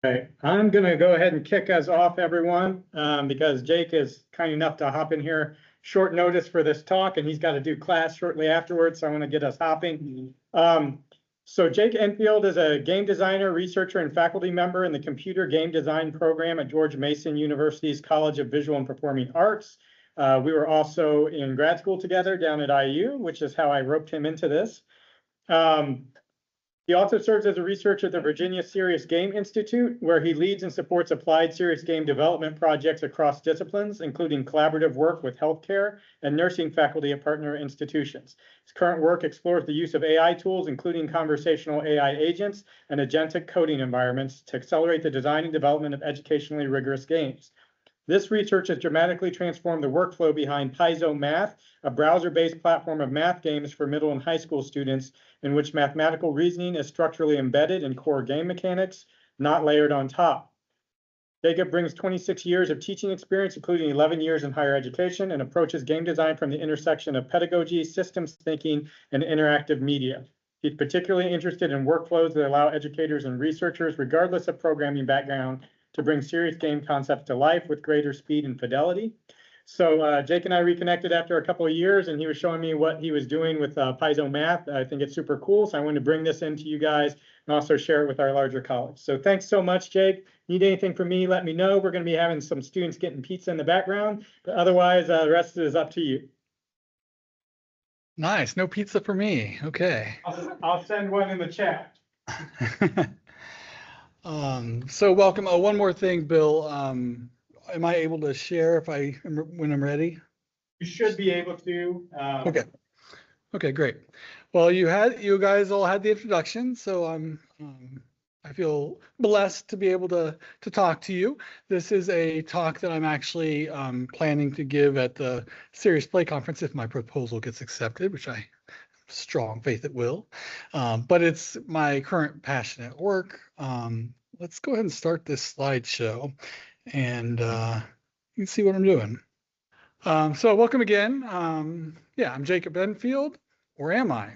Okay, I'm going to go ahead and kick us off, everyone, because Jake is kind enough to hop in here short notice for this talk, and he's got to do class shortly afterwards, so I want to get us hopping. So Jake Enfield is a game designer, researcher, and faculty member in the computer game design program at George Mason University's College of Visual and Performing Arts. We were also in grad school together down at IU, which is how I roped him into this. He also serves as a researcher at the Virginia Serious Game Institute, where he leads and supports applied serious game development projects across disciplines, including collaborative work with healthcare and nursing faculty at partner institutions. His current work explores the use of AI tools, including conversational AI agents and agentic coding environments, to accelerate the design and development of educationally rigorous games. This research has dramatically transformed the workflow behind PaizoMath, a browser-based platform of math games for middle and high school students, in which mathematical reasoning is structurally embedded in core game mechanics, not layered on top. Jacob brings 26 years of teaching experience, including 11 years in higher education, and approaches game design from the intersection of pedagogy, systems thinking, and interactive media. He's particularly interested in workflows that allow educators and researchers, regardless of programming background, to bring serious game concepts to life with greater speed and fidelity. So Jake and I reconnected after a couple of years, and he was showing me what he was doing with PaizoMath. I think it's super cool, so I wanted to bring this into you guys and also share it with our larger college. So thanks so much, Jake. Need anything from me, let me know. We're going to be having some students getting pizza in the background, but otherwise, the rest is up to you. Nice. No pizza for me. Okay. I'll send one in the chat. So welcome. Oh, one more thing, Bill. Am I able to share when I'm ready? You should be able to. Okay. Okay, great. Well, you guys all had the introduction, so I feel blessed to be able to talk to you. This is a talk that I'm actually planning to give at the Serious Play Conference if my proposal gets accepted, which I strong faith it will. But it's my current passion at work. Let's go ahead and start this slideshow, and you can see what I'm doing. So welcome again. I'm Jacob Enfield, or am I?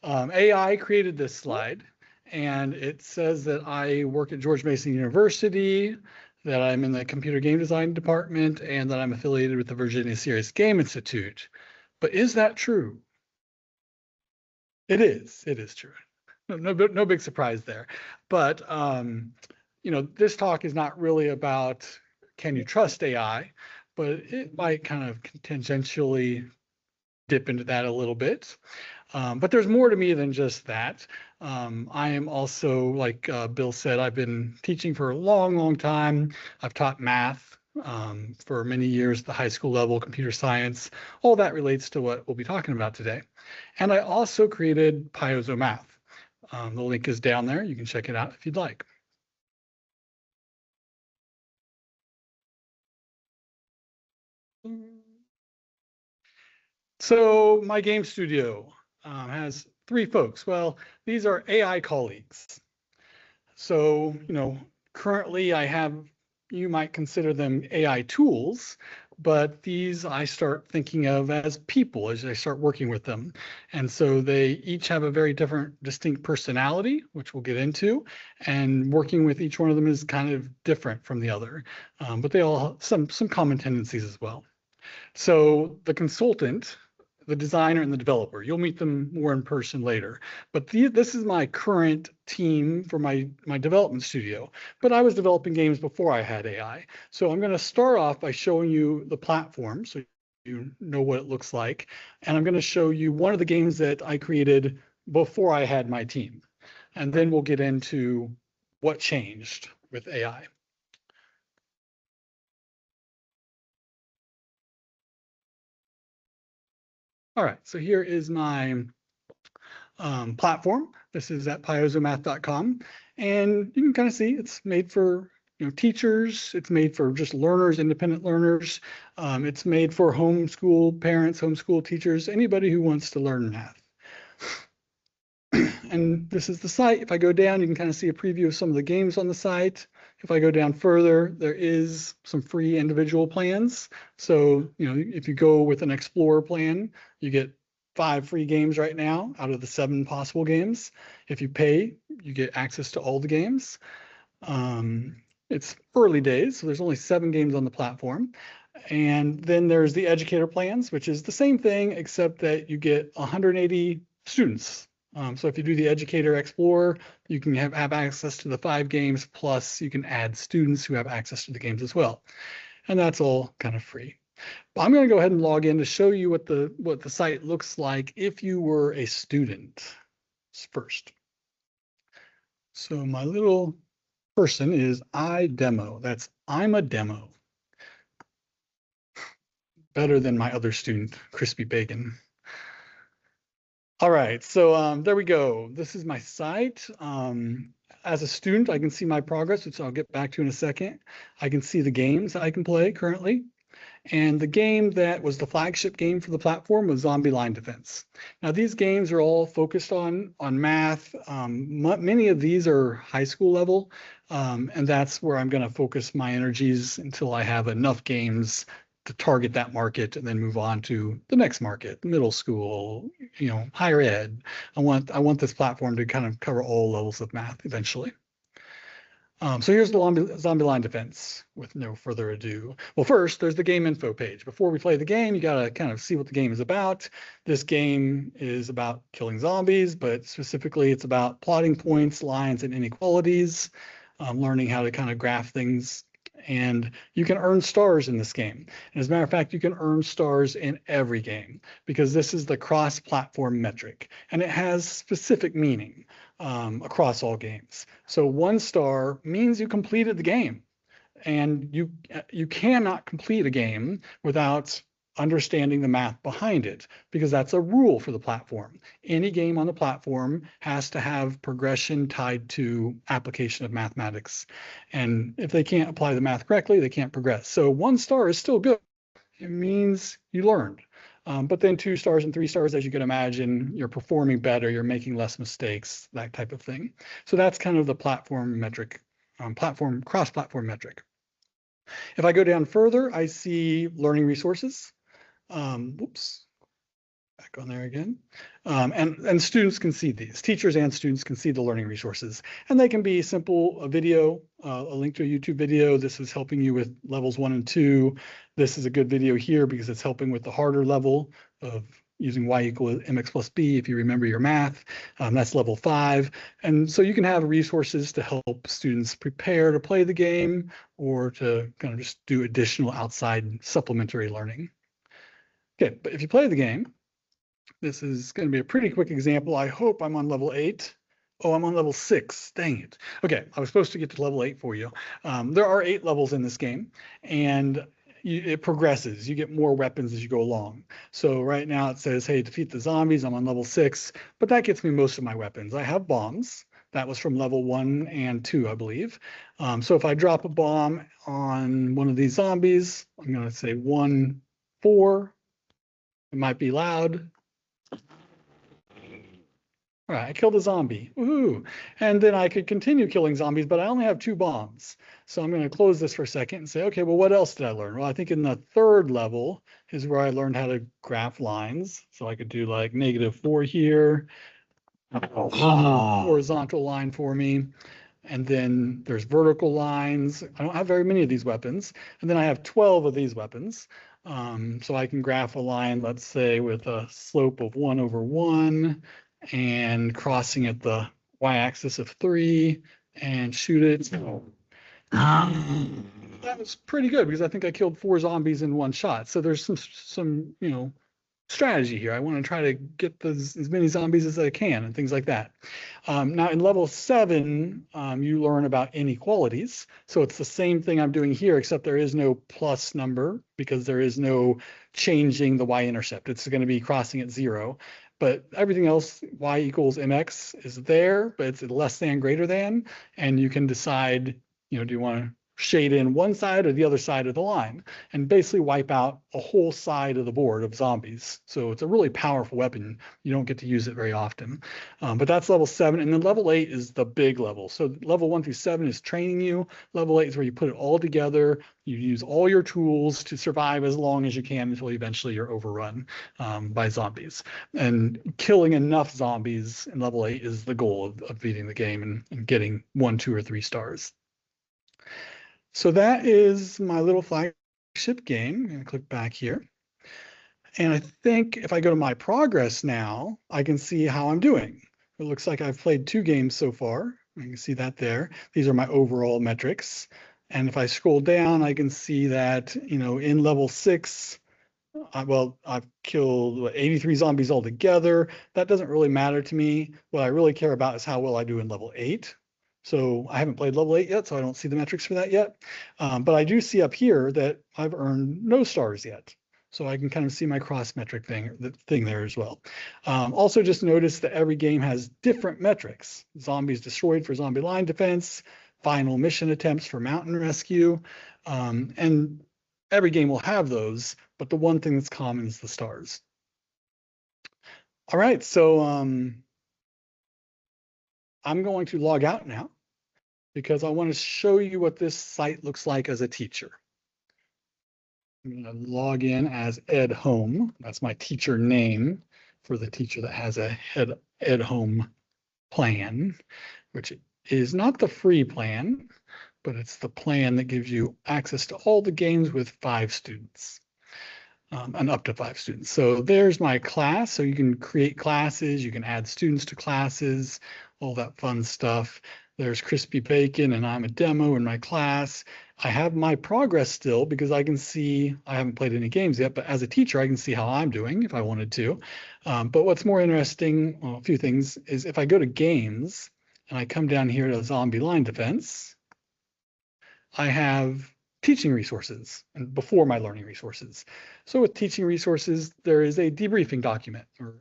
AI created this slide, and it says that I work at George Mason University, that I'm in the computer game design department, and that I'm affiliated with the Virginia Serious Game Institute. But is that true? It is true. No big surprise there. But this talk is not really about can you trust AI, but it might kind of tangentially dip into that a little bit. But there's more to me than just that. I am also, like Bill said, I've been teaching for a long time. I've taught math for many years at the high school level, computer science. All that relates to what we'll be talking about today. And I also created PaizoMath. The link is down there. You can check it out if you'd like. So my game studio has 3 folks. Well, these are AI colleagues. So, currently you might consider them AI tools, but these I start thinking of as people as I start working with them. And so they each have a very different, distinct personality, which we'll get into, and working with each one of them is kind of different from the other, but they all have some common tendencies as well. So the consultant, the designer, and the developer, you'll meet them more in person later. But this is my current team for my development studio. But I was developing games before I had AI. So I'm going to start off by showing you the platform so you know what it looks like. And I'm going to show you one of the games that I created before I had my team. And then we'll get into what changed with AI. All right, so here is my platform. This is at paizomath.com, and you can kind of see it's made for teachers. It's made for just learners, independent learners. It's made for homeschool parents, homeschool teachers, anybody who wants to learn math. And this is the site. If I go down, you can kind of see a preview of some of the games on the site. If I go down further, there is some free individual plans. So, if you go with an Explorer plan, you get 5 free games right now out of the 7 possible games. If you pay, you get access to all the games. It's early days, so there's only 7 games on the platform. And then there's the educator plans, which is the same thing, except that you get 180 students. So if you do the educator explorer, you can have access to the 5 games, plus you can add students who have access to the games as well. And that's all kind of free. But I'm going to go ahead and log in to show you what the site looks like if you were a student first. So my little person is iDemo. That's I'm a demo. Better than my other student, Crispy Bacon. All right, so there we go. This is my site. As a student, I can see my progress, which I'll get back to in a second. I can see the games that I can play currently. And the game that was the flagship game for the platform was Zombie Line Defense. Now, these games are all focused on math. Many of these are high school level, and that's where I'm going to focus my energies until I have enough games to target that market and then move on to the next market, middle school, higher ed. I want this platform to kind of cover all levels of math eventually. So here's the Zombie Line Defense with no further ado. Well, first, there's the game info page. Before we play the game, you got to kind of see what the game is about. This game is about killing zombies, but specifically it's about plotting points, lines, and inequalities, learning how to kind of graph things. And you can earn stars in this game. And as a matter of fact, you can earn stars in every game because this is the cross-platform metric, and it has specific meaning across all games. So 1 star means you completed the game, and you cannot complete a game without understanding the math behind it, because that's a rule for the platform. Any game on the platform has to have progression tied to application of mathematics. And if they can't apply the math correctly, they can't progress. So 1 star is still good. It means you learned. But then 2 stars and 3 stars, as you can imagine, you're performing better, you're making less mistakes, that type of thing. So that's kind of the platform metric, cross-platform metric. If I go down further, I see learning resources. Whoops, back on there again. And students can see these. Teachers and students can see the learning resources. And they can be simple, a video, a link to a YouTube video. This is helping you with levels 1 and 2. This is a good video here because it's helping with the harder level of using y equals mx plus b, if you remember your math. That's level 5. And so you can have resources to help students prepare to play the game or to kind of just do additional outside supplementary learning. Okay, but if you play the game, this is going to be a pretty quick example. I hope I'm on level 8. Oh, I'm on level 6. Dang it. Okay, I was supposed to get to level 8 for you. There are 8 levels in this game, and it progresses. You get more weapons as you go along. So right now it says, hey, defeat the zombies. I'm on level 6, but that gets me most of my weapons. I have bombs. That was from level 1 and 2, I believe. So if I drop a bomb on one of these zombies, I'm going to say 1, 4. It might be loud. All right, I killed a zombie. Woohoo! And then I could continue killing zombies, but I only have 2 bombs. So I'm going to close this for a second and say, okay, well, what else did I learn? Well, I think in the 3rd level is where I learned how to graph lines. So I could do like -4 here, horizontal line for me. And then there's vertical lines. I don't have very many of these weapons. And then I have 12 of these weapons. So I can graph a line, let's say, with a slope of 1/1 and crossing at the y-axis of 3 and shoot it. That was pretty good because I think I killed 4 zombies in 1 shot. So there's some strategy here. I want to try to get as many zombies as I can and things like that. Now in level 7, you learn about inequalities. So it's the same thing I'm doing here, except there is no plus number because there is no changing the y-intercept. It's going to be crossing at 0. But everything else, y equals mx, is there, but it's less than, greater than. And you can decide, do you want to shade in one side or the other side of the line and basically wipe out a whole side of the board of zombies. So it's a really powerful weapon. You don't get to use it very often. But that's level 7. And then level 8 is the big level. So level 1 through 7 is training you. Level 8 is where you put it all together. You use all your tools to survive as long as you can until eventually you're overrun by zombies. And killing enough zombies in level 8 is the goal of beating the game and getting 1, 2, or 3 stars. So that is my little flagship game. I'm going to click back here. And I think if I go to my progress now, I can see how I'm doing. It looks like I've played 2 games so far. You can see that there. These are my overall metrics. And if I scroll down, I can see that, in level 6, I've killed 83 zombies altogether. That doesn't really matter to me. What I really care about is how well I do in level 8. So I haven't played level 8 yet, so I don't see the metrics for that yet. But I do see up here that I've earned no stars yet. So I can kind of see my cross-metric thing there as well. Also, just notice that every game has different metrics. Zombies destroyed for zombie line defense, final mission attempts for mountain rescue, and every game will have those, but the one thing that's common is the stars. All right, so I'm going to log out now because I want to show you what this site looks like as a teacher. I'm going to log in as Ed Home. That's my teacher name for the teacher that has a Ed Home plan, which is not the free plan, but it's the plan that gives you access to all the games with 5 students. And up to 5 students. So there's my class. So you can create classes, you can add students to classes, all that fun stuff. There's Crispy Bacon and I'm a demo in my class. I have my progress still because I can see, I haven't played any games yet, but as a teacher, I can see how I'm doing if I wanted to. But what's more interesting, well, a few things, is if I go to games and I come down here to zombie line defense, I have teaching resources and before my learning resources. So with teaching resources, there is a debriefing document or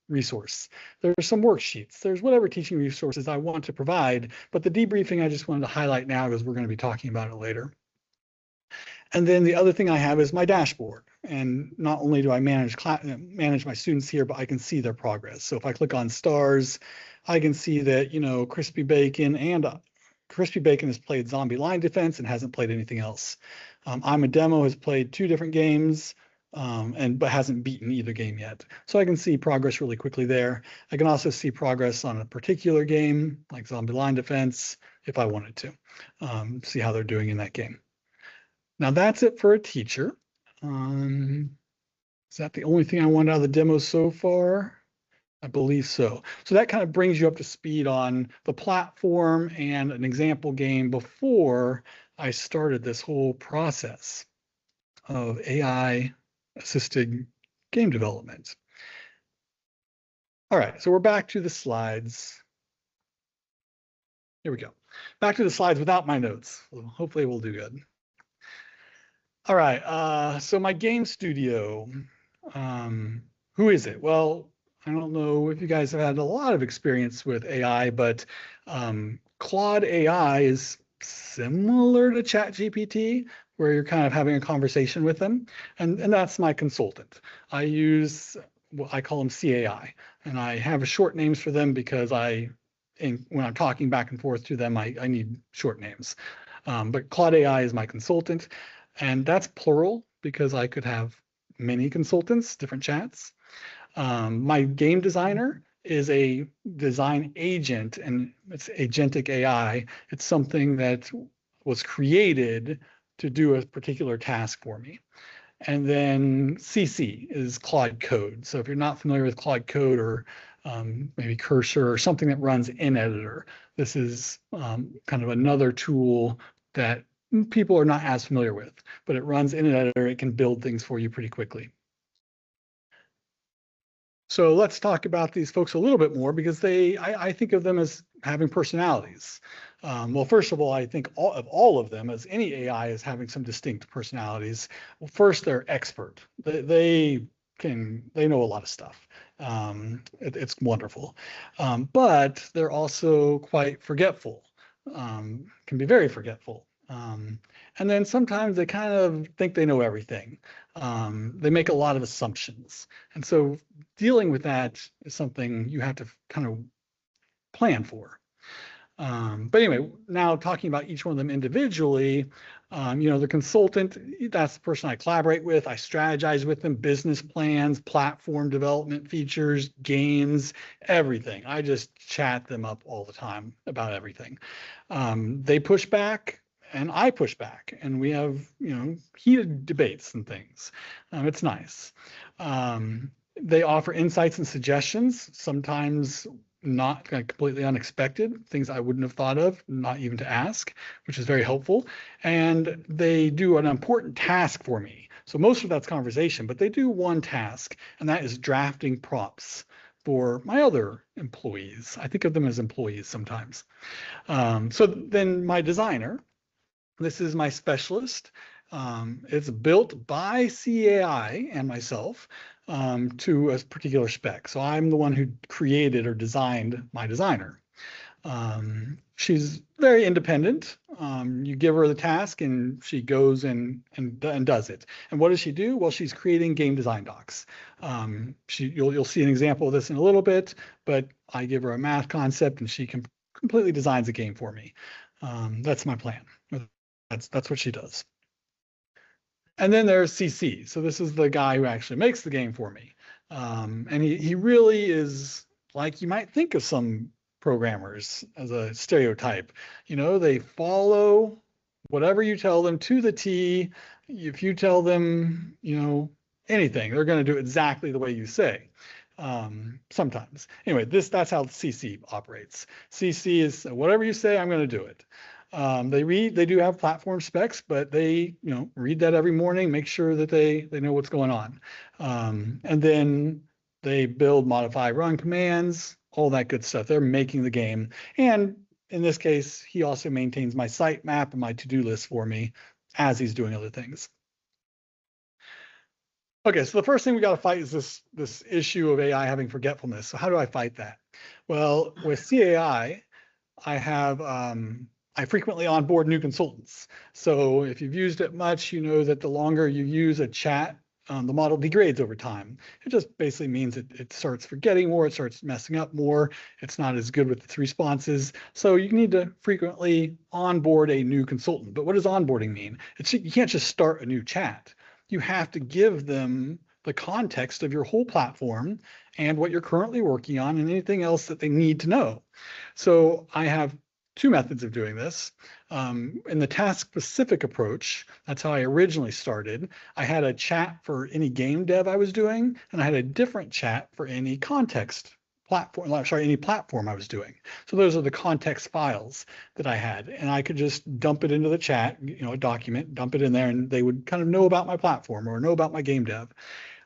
resource. There are some worksheets. There's whatever teaching resources I want to provide, but the debriefing I just wanted to highlight now because we're going to be talking about it later. And then the other thing I have is my dashboard. And not only do I manage my students here, but I can see their progress. So if I click on stars, I can see that, Crispy Bacon has played zombie line defense and hasn't played anything else. I'm a demo has played 2 different games but hasn't beaten either game yet. So I can see progress really quickly there. I can also see progress on a particular game like zombie line defense if I wanted to see how they're doing in that game. Now that's it for a teacher. Is that the only thing I want out of the demo so far? I believe so. So that kind of brings you up to speed on the platform and an example game before I started this whole process of AI-assisted game development. All right, so we're back to the slides. Here we go. Back to the slides without my notes. Hopefully we'll do good. All right, so my game studio, who is it? Well, I don't know if you guys have had a lot of experience with AI, but Claude AI is similar to ChatGPT, where you're kind of having a conversation with them. And that's my consultant. I call them CAI, and I have short names for them because when I'm talking back and forth to them, I need short names. But Claude AI is my consultant, and that's plural because I could have many consultants, different chats. My game designer is a design agent, and it's agentic AI. It's something that was created to do a particular task for me. And then CC is Claude Code. So if you're not familiar with Claude Code or maybe Cursor or something that runs in Editor, this is kind of another tool that people are not as familiar with, but it runs in an editor. It can build things for you pretty quickly. So let's talk about these folks a little bit more because I think of them as having personalities. Well, first of all, I think all of them, as any AI, is having some distinct personalities. Well, first, they're expert. They know a lot of stuff. It's wonderful, but they're also quite forgetful. Can be very forgetful. And then sometimes they kind of think they know everything. They make a lot of assumptions. And so dealing with that is something you have to kind of plan for. But anyway, now talking about each one of them individually, the consultant, that's the person I collaborate with. I strategize with them, business plans, platform development features, games, everything. I just chat them up all the time about everything. They push back and I push back, and we have, heated debates and things. It's nice. They offer insights and suggestions, sometimes not completely unexpected, things I wouldn't have thought of, not even to ask, which is very helpful. And they do an important task for me. So most of that's conversation, but they do one task, and that is drafting prompts for my other employees. I think of them as employees sometimes. So then my designer, this is my specialist. It's built by CAI and myself to a particular spec. So I'm the one who created or designed my designer. She's very independent. You give her the task and she goes and does it. And what does she do? Well, she's creating game design docs. You'll see an example of this in a little bit, but I give her a math concept and she completely designs a game for me. That's my plan. That's what she does. And then there's CC. So this is the guy who actually makes the game for me. And he really is like you might think of some programmers as a stereotype. They follow whatever you tell them to the T. If you tell them, anything, they're going to do exactly the way you say. Sometimes. Anyway, that's how CC operates. CC is whatever you say, I'm going to do it. They do have platform specs, but they, read that every morning, make sure that they know what's going on. And then they build, modify, run commands, all that good stuff. They're making the game. And in this case, he also maintains my sitemap and my to-do list for me as he's doing other things. Okay, so the first thing we got to fight is this issue of AI having forgetfulness. So how do I fight that? Well, with CAI, I frequently onboard new consultants. So if you've used it much, you know that the longer you use a chat, the model degrades over time. It just basically means it starts forgetting more, it starts messing up more, it's not as good with its responses. So you need to frequently onboard a new consultant. But what does onboarding mean? You can't just start a new chat. You have to give them the context of your whole platform and what you're currently working on and anything else that they need to know. So I have two methods of doing this. In the task-specific approach, that's how I originally started. I had a chat for any game dev I was doing, and I had a different chat for any any platform I was doing. So those are the context files that I had, and I could just dump it into the chat, a document, dump it in there, and they would kind of know about my platform or know about my game dev.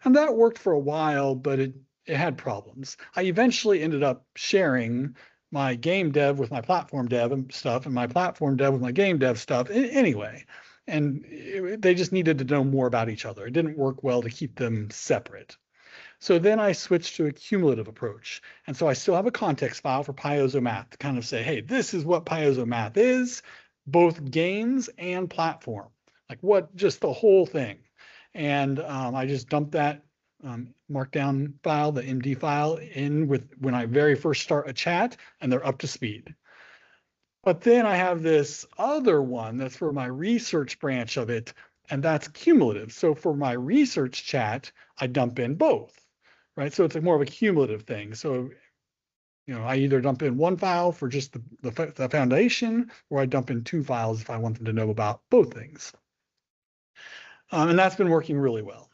And that worked for a while, but it had problems. I eventually ended up sharing my game dev with my platform dev and stuff, and my platform dev with my game dev stuff anyway. And they just needed to know more about each other. It didn't work well to keep them separate. So then I switched to a cumulative approach. And so I still have a context file for PaizoMath to kind of say, hey, this is what PaizoMath is, both games and platform, just the whole thing. And I just dumped that markdown file, the MD file, in when I very first start a chat, and they're up to speed. But then I have this other one that's for my research branch of it, and that's cumulative. So for my research chat, I dump in both, right? So it's more of a cumulative thing. So I either dump in one file for just the foundation, or I dump in two files if I want them to know about both things. And that's been working really well.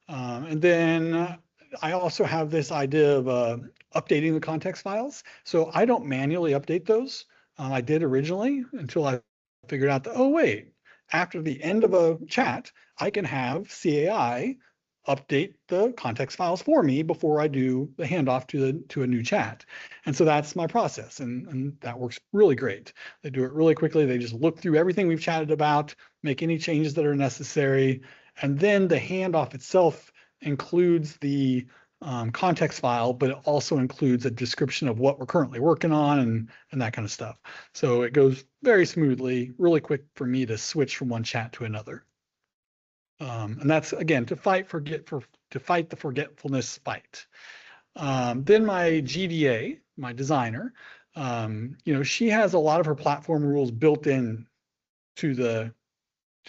And then I also have this idea of updating the context files. So I don't manually update those. I did originally until I figured out that, oh, wait, after the end of a chat, I can have CAI update the context files for me before I do the handoff to a new chat. And so that's my process. And that works really great. They do it really quickly. They just look through everything we've chatted about, make any changes that are necessary. And then the handoff itself includes the context file, but it also includes a description of what we're currently working on and that kind of stuff. So it goes very smoothly, really quick for me to switch from one chat to another. And that's, again, to fight the forgetfulness fight. Then my GDA, my designer, she has a lot of her platform rules built in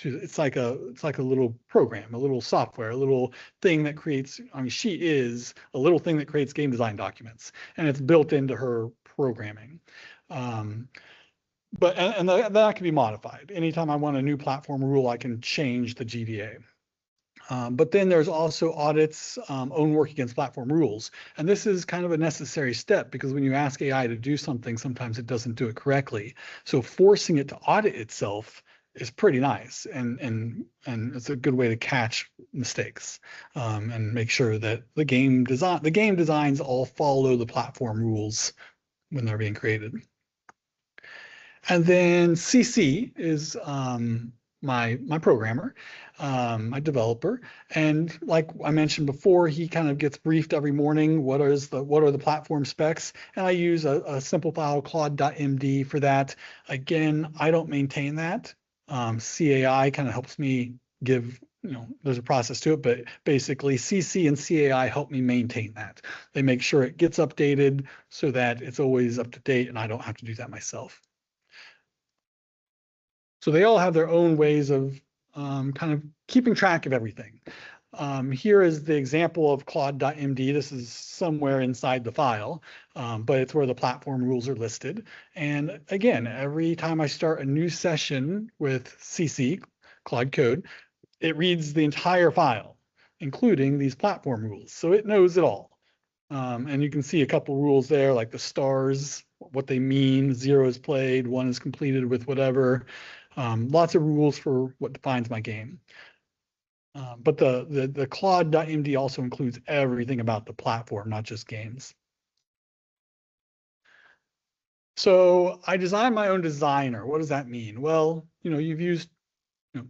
it's like a little program, a little software, a little thing that creates, she is a little thing that creates game design documents, and it's built into her programming. but that can be modified. Anytime I want a new platform rule, I can change the GDA. But then there's also audits own work against platform rules. And this is kind of a necessary step because when you ask AI to do something, sometimes it doesn't do it correctly. So forcing it to audit itself is pretty nice. And it's a good way to catch mistakes and make sure that the game designs all follow the platform rules when they're being created. And then CC is my programmer, my developer, and like I mentioned before, he kind of gets briefed every morning. What are the platform specs? And I use a simple file, Claude.md, for that. Again, I don't maintain that. CAI kind of helps me give. There's a process to it, but basically CC and CAI help me maintain that. They make sure it gets updated so that it's always up to date, and I don't have to do that myself. So they all have their own ways of kind of keeping track of everything. Here is the example of Claude.md. This is somewhere inside the file, but it's where the platform rules are listed. And again, every time I start a new session with CC, Claude Code, it reads the entire file, including these platform rules. So it knows it all. And you can see a couple rules there, like the stars, what they mean, 0 is played, 1 is completed with whatever. Lots of rules for what defines my game. But the Claude.md also includes everything about the platform, not just games. So I designed my own designer. What does that mean? Well, you've used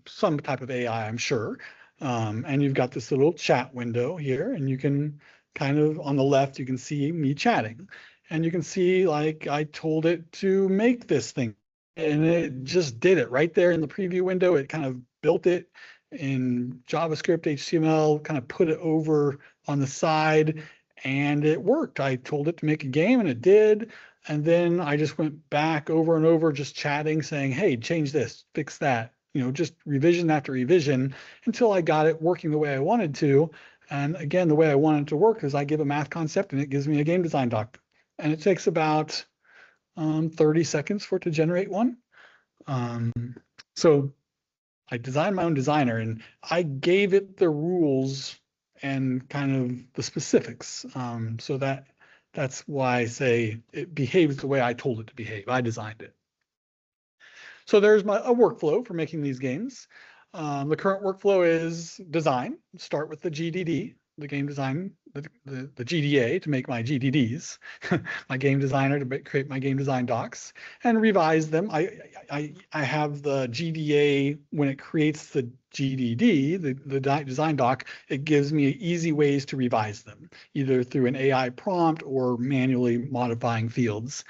some type of AI, I'm sure. And you've got this little chat window here, and you can kind of, on the left, you can see me chatting. And you can see, like, I told it to make this thing, and it just did it right there in the preview window. It kind of built it in JavaScript, HTML, kind of put it over on the side, and it worked. I told it to make a game, and it did. And then I just went back over and over, just chatting, saying, hey, change this, fix that, just revision after revision until I got it working the way I wanted to. And again, the way I want it to work is I give a math concept and it gives me a game design doc. And it takes about 30 seconds for it to generate one. So I designed my own designer and I gave it the rules and kind of the specifics. So that's why I say it behaves the way I told it to behave. I designed it. So there's a workflow for making these games. The current workflow is design. Start with the GDD, the game design, the GDA to make my GDDs, my game designer to create my game design docs, and revise them. I have the GDA when it creates the GDD, the design doc. It gives me easy ways to revise them, either through an AI prompt or manually modifying fields.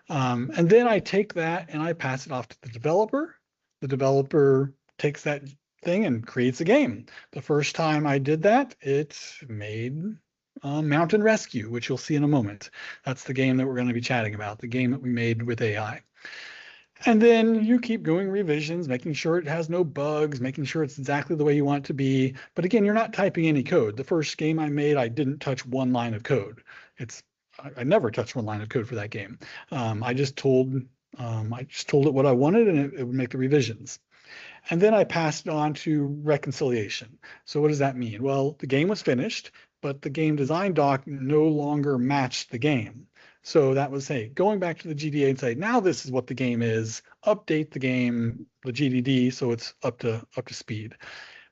And then I take that and I pass it off to the developer. The developer takes that thing and creates a game. The first time I did that, it made Mountain Rescue, which you'll see in a moment. That's the game that we're going to be chatting about, the game that we made with AI. And then you keep doing revisions, making sure it has no bugs, making sure it's exactly the way you want it to be. But again, you're not typing any code. The first game I made, I didn't touch one line of code. I never touched one line of code for that game. I just told it what I wanted, and it would make the revisions. And then I passed it on to reconciliation. So what does that mean? Well, the game was finished, but the game design doc no longer matched the game. So that was, hey, going back to the GDA and say, now this is what the game is, update the game, the GDD, so it's up to speed,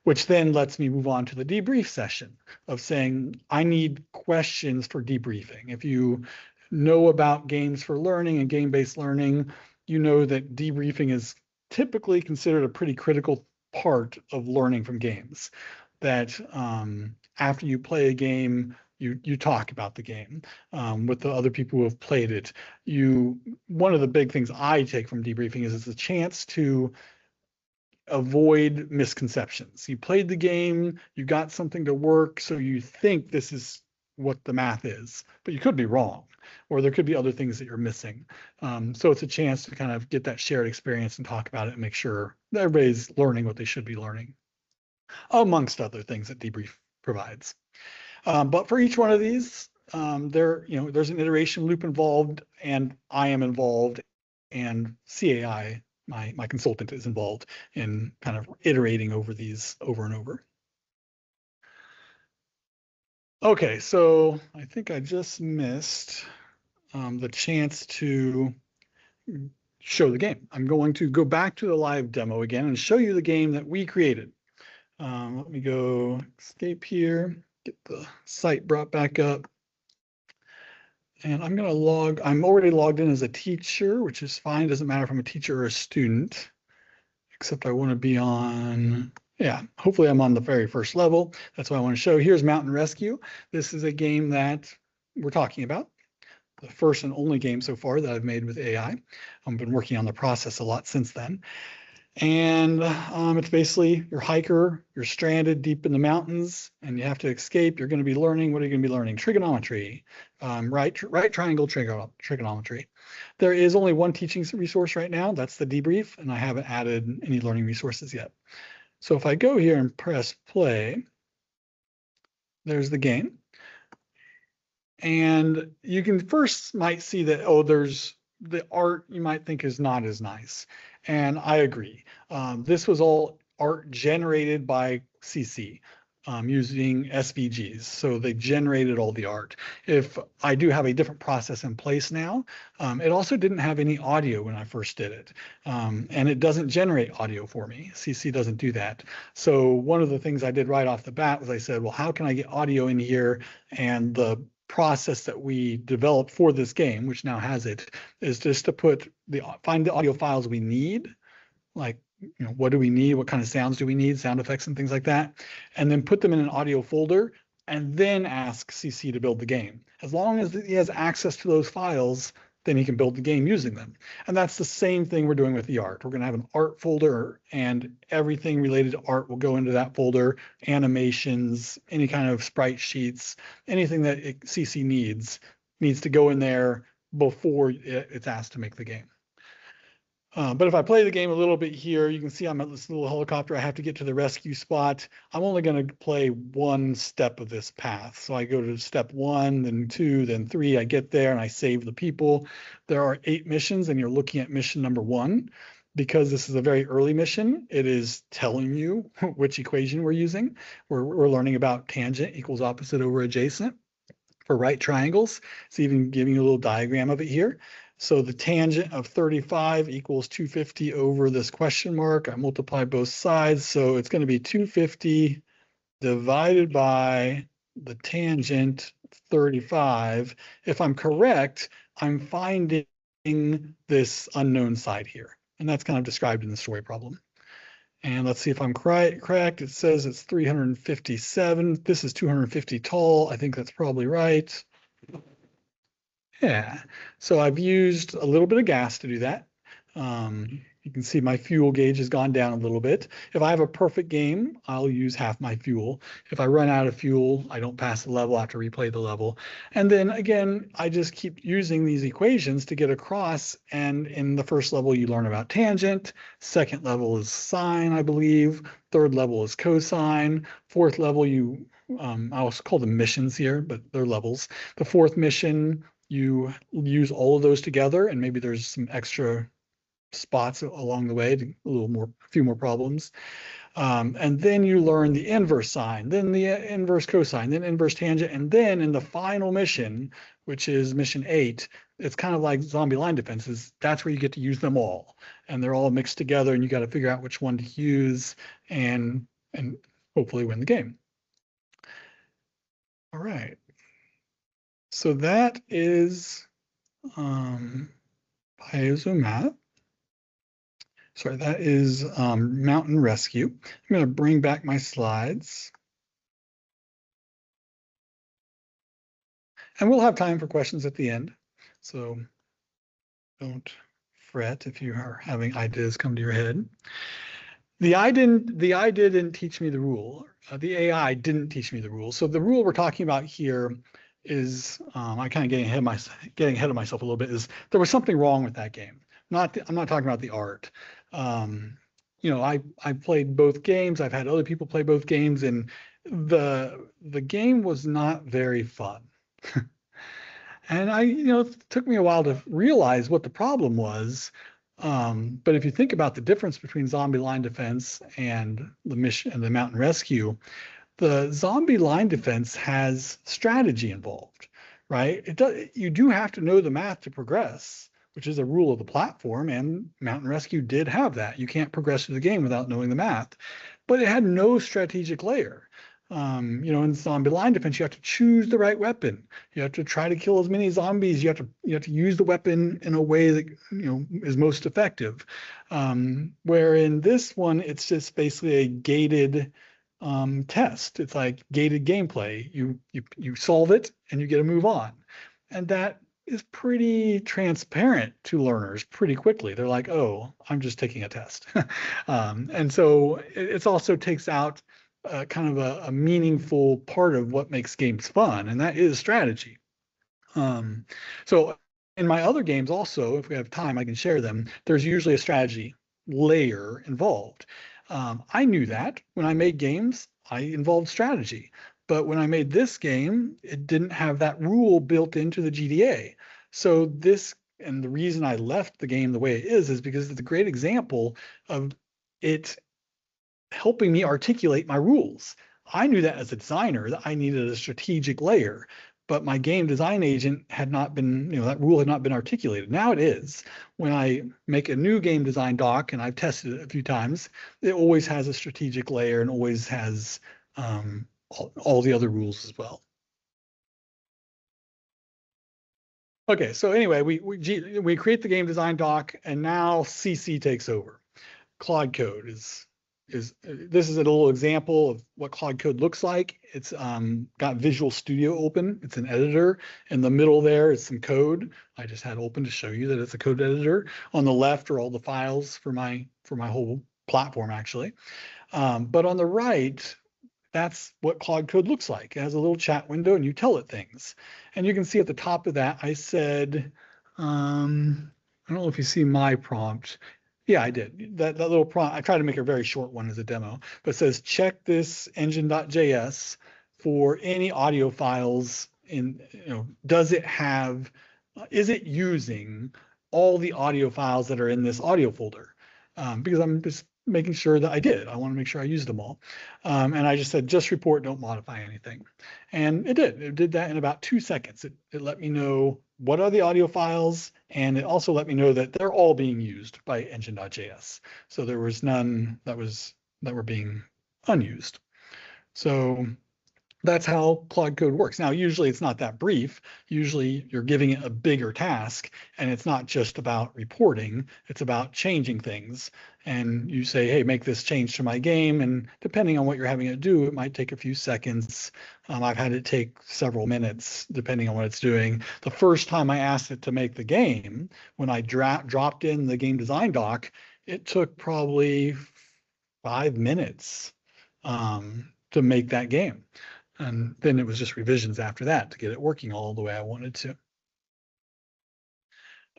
which then lets me move on to the debrief session of saying, I need questions for debriefing. If you know about games for learning and game-based learning, you know that debriefing is typically considered a pretty critical part of learning from games. That after you play a game, you talk about the game with the other people who have played it. One of the big things I take from debriefing is it's a chance to avoid misconceptions. You played the game, you got something to work, so you think this is what the math is, but you could be wrong, or there could be other things that you're missing. So it's a chance to kind of get that shared experience and talk about it and make sure that everybody's learning what they should be learning, amongst other things that debrief provides. But for each one of these, there's an iteration loop involved, and I am involved. and CAI, my consultant, is involved in kind of iterating over these over and over. Okay, so I think I just missed the chance to show the game. I'm going to go back to the live demo again and show you the game that we created. Let me go escape here, get the site brought back up. And I'm going to I'm already logged in as a teacher, which is fine. Doesn't matter if I'm a teacher or a student, except I want to be on, yeah, hopefully I'm on the very first level. That's what I want to show. Here's Mountain Rescue. This is a game that we're talking about. The first and only game so far that I've made with AI. I've been working on the process a lot since then. And it's basically your hiker, you're stranded deep in the mountains and you have to escape. You're going to be learning, what are you going to be learning? Trigonometry, right triangle trigonometry. There is only one teaching resource right now. That's the debrief, and I haven't added any learning resources yet. So if I go here and press play, there's the game. And you can first might see that, oh, there's the art you might think is not as nice. And I agree. This was all art generated by CC using SVGs. So they generated all the art. If I do have a different process in place now, it also didn't have any audio when I first did it. And it doesn't generate audio for me. CC doesn't do that. So one of the things I did right off the bat was I said, well, how can I get audio in here? And the process that we developed for this game, which now has it, is just to find the audio files we need, like, what do we need? What kind of sounds do we need? Sound effects and things like that. And then put them in an audio folder and then ask CC to build the game. As long as he has access to those files, then he can build the game using them. And that's the same thing we're doing with the art. We're going to have an art folder, and everything related to art will go into that folder. Animations, any kind of sprite sheets, anything that CC needs to go in there before it's asked to make the game. But if I play the game a little bit here, you can see I'm at this little helicopter. I have to get to the rescue spot. I'm only going to play one step of this path. So I go to step 1, then 2, then 3. I get there and I save the people. There are 8 missions, and you're looking at mission number 1. Because this is a very early mission, it is telling you which equation we're using. We're learning about tangent equals opposite over adjacent for right triangles. It's even giving you a little diagram of it here. So the tangent of 35 equals 250 over this question mark. I multiply both sides. So it's going to be 250 divided by the tangent 35. If I'm correct, I'm finding this unknown side here. And that's kind of described in the story problem. And let's see if I'm correct. It says it's 357. This is 250 tall. I think that's probably right. Yeah, so I've used a little bit of gas to do that. You can see my fuel gauge has gone down a little bit. If I have a perfect game, I'll use half my fuel. If I run out of fuel, I don't pass the level. I have to replay the level. And then again, I just keep using these equations to get across. And in the first level, you learn about tangent. Second level is sine, I believe. Third level is cosine. Fourth level, I'll call them missions here, but they're levels. The fourth mission, you use all of those together, and maybe there's some extra spots along the way, a few more problems. And then you learn the inverse sine, then the inverse cosine, then inverse tangent. And then in the final mission, which is mission 8, it's kind of like zombie line defenses. That's where you get to use them all. And they're all mixed together, and you got to figure out which one to use and hopefully win the game. All right. So that is PaizoMath. Sorry, that is Mountain Rescue. I'm going to bring back my slides. And we'll have time for questions at the end. So don't fret if you are having ideas come to your head. The AI didn't teach me the rule. The AI didn't teach me the rule. So the rule we're talking about here is, I kind of getting ahead of myself a little bit, is there was something wrong with that game. I'm not talking about the art. I played both games. I've had other people play both games, and the game was not very fun. And it took me a while to realize what the problem was. But if you think about the difference between zombie line defense and the mission and the mountain rescue, the zombie line defense has strategy involved, right? You do have to know the math to progress, which is a rule of the platform, and Mountain Rescue did have that. You can't progress through the game without knowing the math, but it had no strategic layer. In zombie line defense, you have to choose the right weapon. You have to try to kill as many zombies. You have to use the weapon in a way that is most effective. Where in this one, it's just basically a gated test. It's like gated gameplay. You solve it and you get to move on, and that is pretty transparent to learners pretty quickly. They're like, oh, I'm just taking a test. And so it also takes out kind of a meaningful part of what makes games fun, and that is strategy. So in my other games also, if we have time, I can share them. There's usually a strategy layer involved. I knew that when I made games, I involved strategy. But when I made this game, it didn't have that rule built into the GDA. So and the reason I left the game the way it is because it's a great example of it helping me articulate my rules. I knew that as a designer that I needed a strategic layer, but my game design agent had not been, that rule had not been articulated. Now it is. When I make a new game design doc, and I've tested it a few times, it always has a strategic layer and always has all the other rules as well. Okay, so anyway, we create the game design doc, and now CC takes over. Claude Code this is a little example of what Claude Code looks like. It's got Visual Studio open. It's an editor. In the middle there is some code. I just had open to show you that it's a code editor. On the left are all the files for my whole platform, actually. But on the right, that's what Claude Code looks like. It has a little chat window, and you tell it things. And you can see at the top of that, I said, I don't know if you see my prompt. Yeah, I did. That little prompt, I tried to make a very short one as a demo, but it says, check this engine.js for any audio files is it using all the audio files that are in this audio folder? Because I'm just making sure that I did. I want to make sure I used them all. And I just said, just report, don't modify anything. And it did. It did that in about 2 seconds. It let me know what are the audio files, and it also let me know that they're all being used by engine.js. So there was none that were being unused. So that's how Claude Code works. Now, usually it's not that brief. Usually you're giving it a bigger task, and it's not just about reporting. It's about changing things. And you say, hey, make this change to my game. And depending on what you're having it do, it might take a few seconds. I've had it take several minutes, depending on what it's doing. The first time I asked it to make the game, when I dropped in the game design doc, it took probably 5 minutes to make that game. And then it was just revisions after that to get it working all the way I wanted to.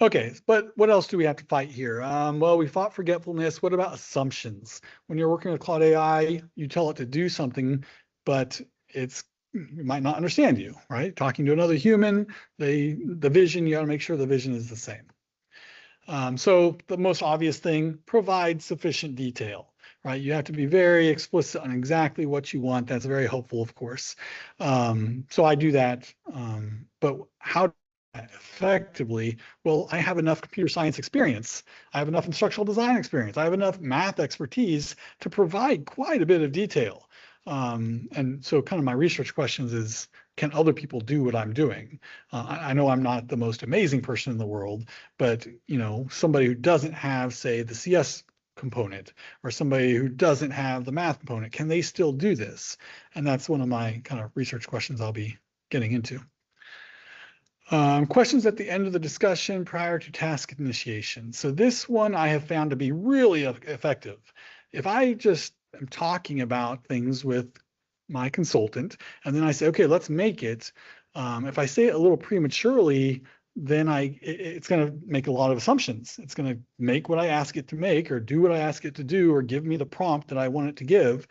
Okay, but what else do we have to fight here? Well, we fought forgetfulness. What about assumptions? When you're working with Claude AI, you tell it to do something, but it might not understand you, right? Talking to another human, the vision, you got to make sure the vision is the same. So the most obvious thing, provide sufficient detail. Right, you have to be very explicit on exactly what you want. That's very helpful, of course. So I do that, but how do I do that effectively? Well, I have enough computer science experience. I have enough instructional design experience. I have enough math expertise to provide quite a bit of detail. And so kind of my research questions is, can other people do what I'm doing? I know I'm not the most amazing person in the world, but somebody who doesn't have, say, the CS component, or somebody who doesn't have the math component, can they still do this? And that's one of my kind of research questions I'll be getting into. Questions at the end of the discussion prior to task initiation. So this one I have found to be really effective. If I just am talking about things with my consultant, and then I say, okay, let's make it. If I say it a little prematurely, then it's going to make a lot of assumptions. It's going to make what I ask it to make, or do what I ask it to do, or give me the prompt that I want it to give,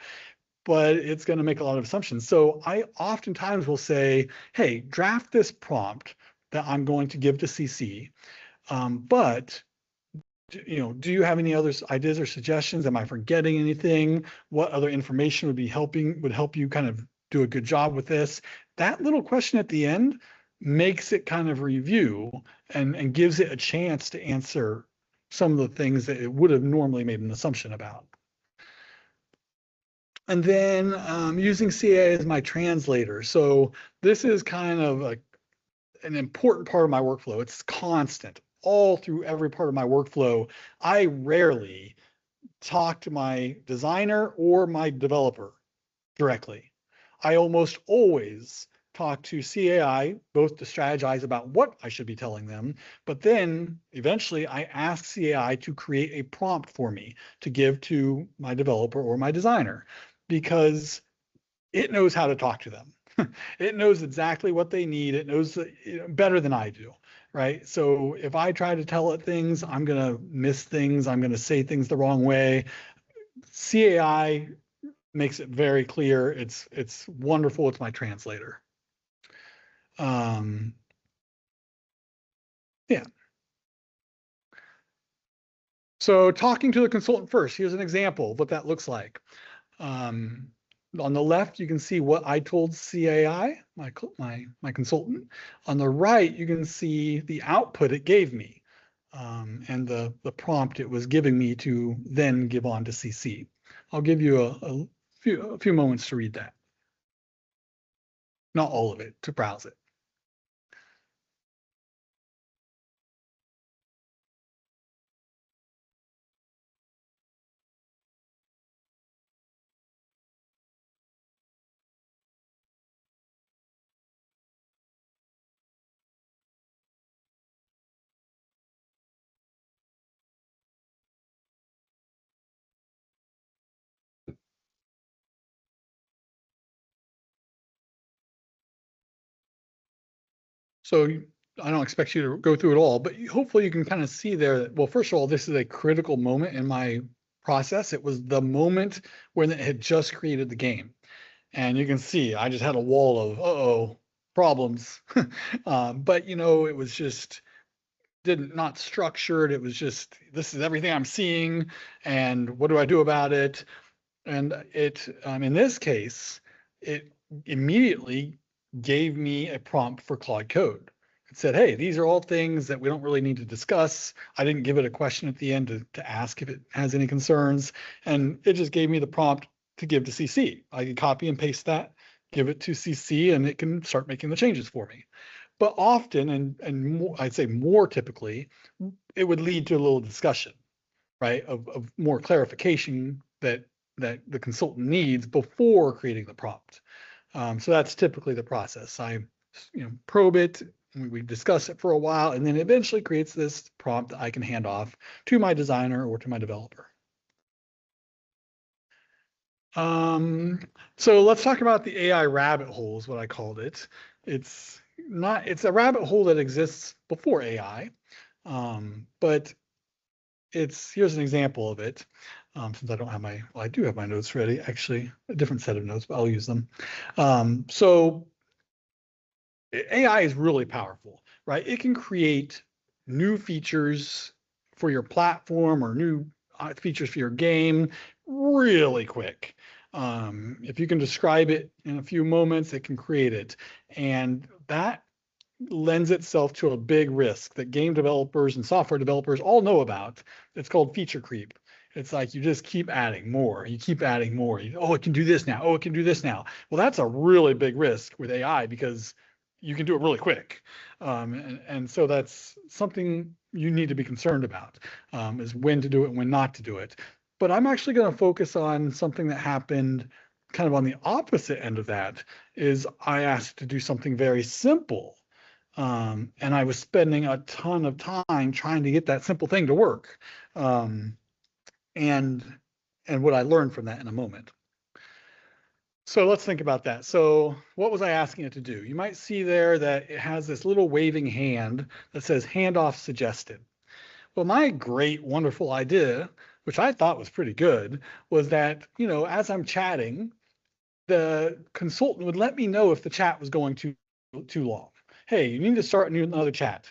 but it's going to make a lot of assumptions. So I oftentimes will say, hey, draft this prompt that I'm going to give to CC. But do you have any other ideas or suggestions? Am I forgetting anything? What other information would help you kind of do a good job with this? That little question at the end makes it kind of review and gives it a chance to answer some of the things that it would have normally made an assumption about. And then using CA as my translator. So this is kind of an important part of my workflow. It's constant all through every part of my workflow. I rarely talk to my designer or my developer directly. I almost always talk to CAI, both to strategize about what I should be telling them, but then eventually I ask CAI to create a prompt for me to give to my developer or my designer, because it knows how to talk to them. It knows exactly what they need. It knows better than I do, right? So if I try to tell it things, I'm going to miss things. I'm going to say things the wrong way. CAI makes it very clear. It's wonderful. It's my translator. Yeah. So talking to the consultant first, here's an example of what that looks like. On the left, you can see what I told CAI, my consultant. On the right, you can see the output it gave me, and the prompt it was giving me to then give on to CC. I'll give you a few moments to read that. Not all of it, to browse it. So I don't expect you to go through it all, but hopefully you can kind of see there that, well, first of all, this is a critical moment in my process. It was the moment when it had just created the game. And you can see I just had a wall of, problems. But, it was just not structured. It was just, this is everything I'm seeing. And what do I do about it? And in this case, it immediately gave me a prompt for Claude Code. It said, hey, these are all things that we don't really need to discuss. I didn't give it a question at the end to ask if it has any concerns. And it just gave me the prompt to give to CC. I can copy and paste that, give it to CC, and it can start making the changes for me. But often, and more, I'd say more typically, it would lead to a little discussion, right, of more clarification that the consultant needs before creating the prompt. So that's typically the process. I probe it, we discuss it for a while, and then eventually creates this prompt that I can hand off to my designer or to my developer. So let's talk about the AI rabbit hole is what I called it. It's a rabbit hole that exists before AI, but here's an example of it. Since I don't have I do have my notes ready, actually, a different set of notes, but I'll use them. So AI is really powerful, right? It can create new features for your platform or new features for your game really quick. If you can describe it in a few moments, it can create it. And that lends itself to a big risk that game developers and software developers all know about. It's called feature creep. It's like you just keep adding more. You keep adding more. It can do this now. Oh, it can do this now. Well, that's a really big risk with AI because you can do it really quick. And so that's something you need to be concerned about, is when to do it and when not to do it. But I'm actually going to focus on something that happened kind of on the opposite end of that. Is I asked to do something very simple. And I was spending a ton of time trying to get that simple thing to work. And what I learned from that in a moment. So let's think about that. So what was I asking it to do? You might see there that it has this little waving hand that says handoff suggested. Well, my great, wonderful idea, which I thought was pretty good, was that, as I'm chatting, the consultant would let me know if the chat was going too long. hey, you need to start another chat,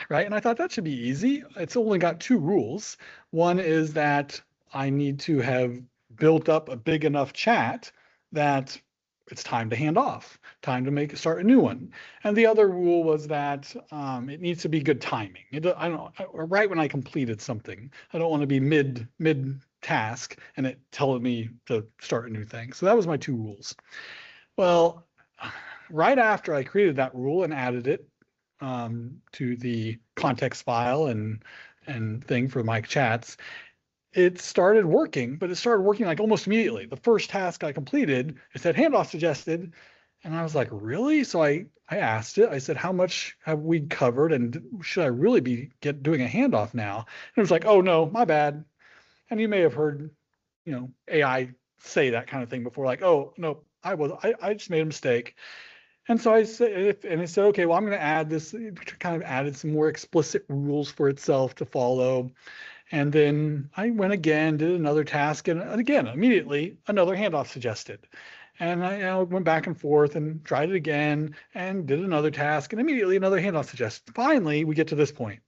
right? And I thought that should be easy. It's only got 2 rules. One is that I need to have built up a big enough chat that it's time to hand off, time to start a new one. And the other rule was that it needs to be good timing. Right when I completed something, I don't want to be mid task and it telling me to start a new thing. So that was my 2 rules. Well, right after I created that rule and added it to the context file and thing for my chats, it started working, but it started working like almost immediately. The first task I completed, it said handoff suggested. And I was like, really? So I asked it, I said, how much have we covered? And should I really be doing a handoff now? And it was like, oh no, my bad. And you may have heard, AI say that kind of thing before, like, oh no, I just made a mistake. And so I said, and it said, okay, well, I'm going to add this, kind of added some more explicit rules for itself to follow. And then I went again, did another task, and again, immediately another handoff suggested. And I went back and forth and tried it again and did another task, and immediately another handoff suggested. Finally, we get to this point.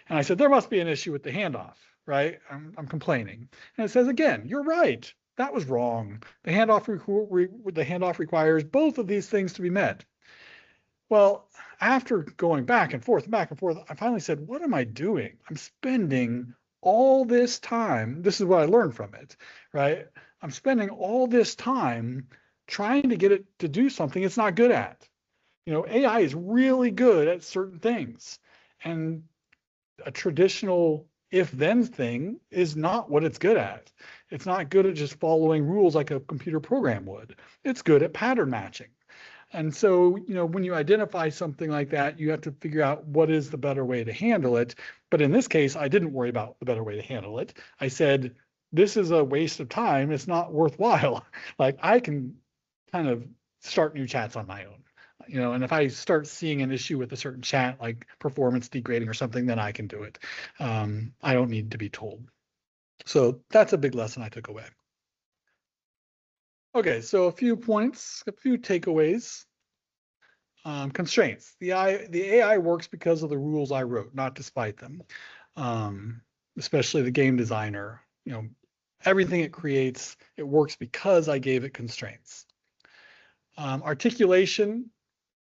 And I said, there must be an issue with the handoff, right? I'm complaining. And it says, again, you're right. That was wrong. The handoff requires both of these things to be met. Well, after going back and forth, I finally said, what am I doing? I'm spending all this time. This is what I learned from it, right? I'm spending all this time trying to get it to do something it's not good at. AI is really good at certain things. And a traditional if-then thing is not what it's good at. It's not good at just following rules like a computer program would. It's good at pattern matching. And so, when you identify something like that, you have to figure out what is the better way to handle it. But in this case, I didn't worry about the better way to handle it. I said, this is a waste of time. It's not worthwhile. Like, I can kind of start new chats on my own. And if I start seeing an issue with a certain chat, like performance degrading or something, then I can do it. I don't need to be told. So that's a big lesson I took away. Okay, so a few points, a few takeaways. Constraints. The AI works because of the rules I wrote, not despite them. Especially the game designer. Everything it creates, it works because I gave it constraints. Articulation.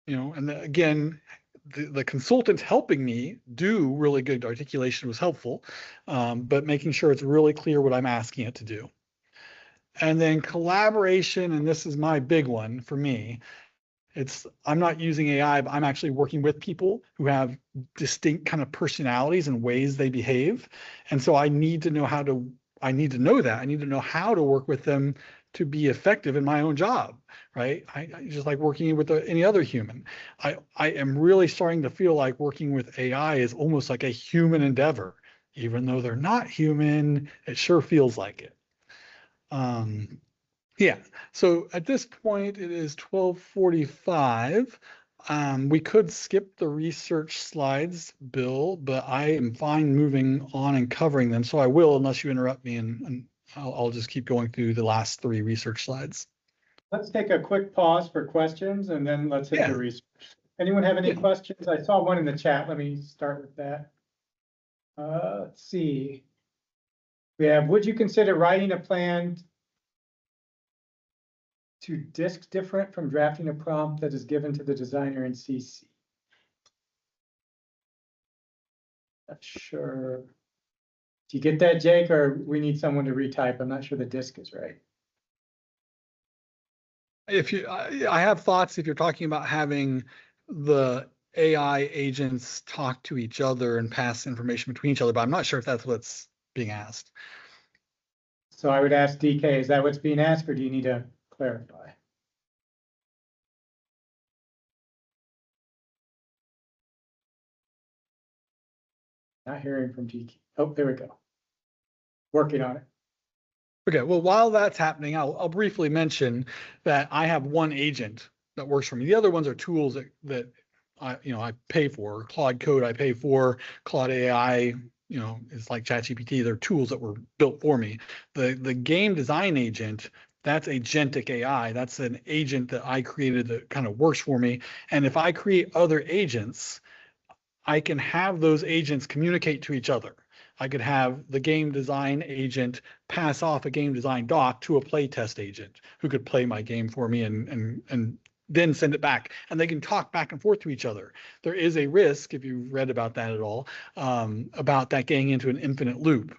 And again, the consultant helping me do really good articulation was helpful, but making sure it's really clear what I'm asking it to do. And then collaboration, and this is my big one for me. I'm not using AI, but I'm actually working with people who have distinct kind of personalities and ways they behave. And so I need to know that. I need to know how to work with them to be effective in my own job, right? I just like working with any other human. I am really starting to feel like working with AI is almost like a human endeavor. Even though they're not human, it sure feels like it. Yeah, so at this point, it is 12:45. We could skip the research slides, Bill, but I am fine moving on and covering them. So I will, unless you interrupt me, and I'll just keep going through the last 3 research slides. Let's take a quick pause for questions and then let's hit the research. Anyone have any questions? I saw one in the chat. Let me start with that. Let's see. We have, would you consider writing a plan to disk different from drafting a prompt that is given to the designer in CC? Not sure. Do you get that, Jake, or we need someone to retype? I'm not sure the disk is right. I have thoughts if you're talking about having the AI agents talk to each other and pass information between each other, but I'm not sure if that's what's being asked. So I would ask DK, is that what's being asked, or do you need to clarify? Not hearing from DK. Oh, there we go. Working on it. Okay, well, while that's happening, I'll briefly mention that I have one agent that works for me. The other ones are tools that I pay for. Claude Code I pay for. Claude AI, is like ChatGPT. They're tools that were built for me. The game design agent That's agentic AI. That's an agent that I created that kind of works for me. And if I create other agents, I can have those agents communicate to each other. I could have the game design agent pass off a game design doc to a playtest agent who could play my game for me and then send it back, and they can talk back and forth to each other. There is a risk, if you've read about that at all, about that getting into an infinite loop.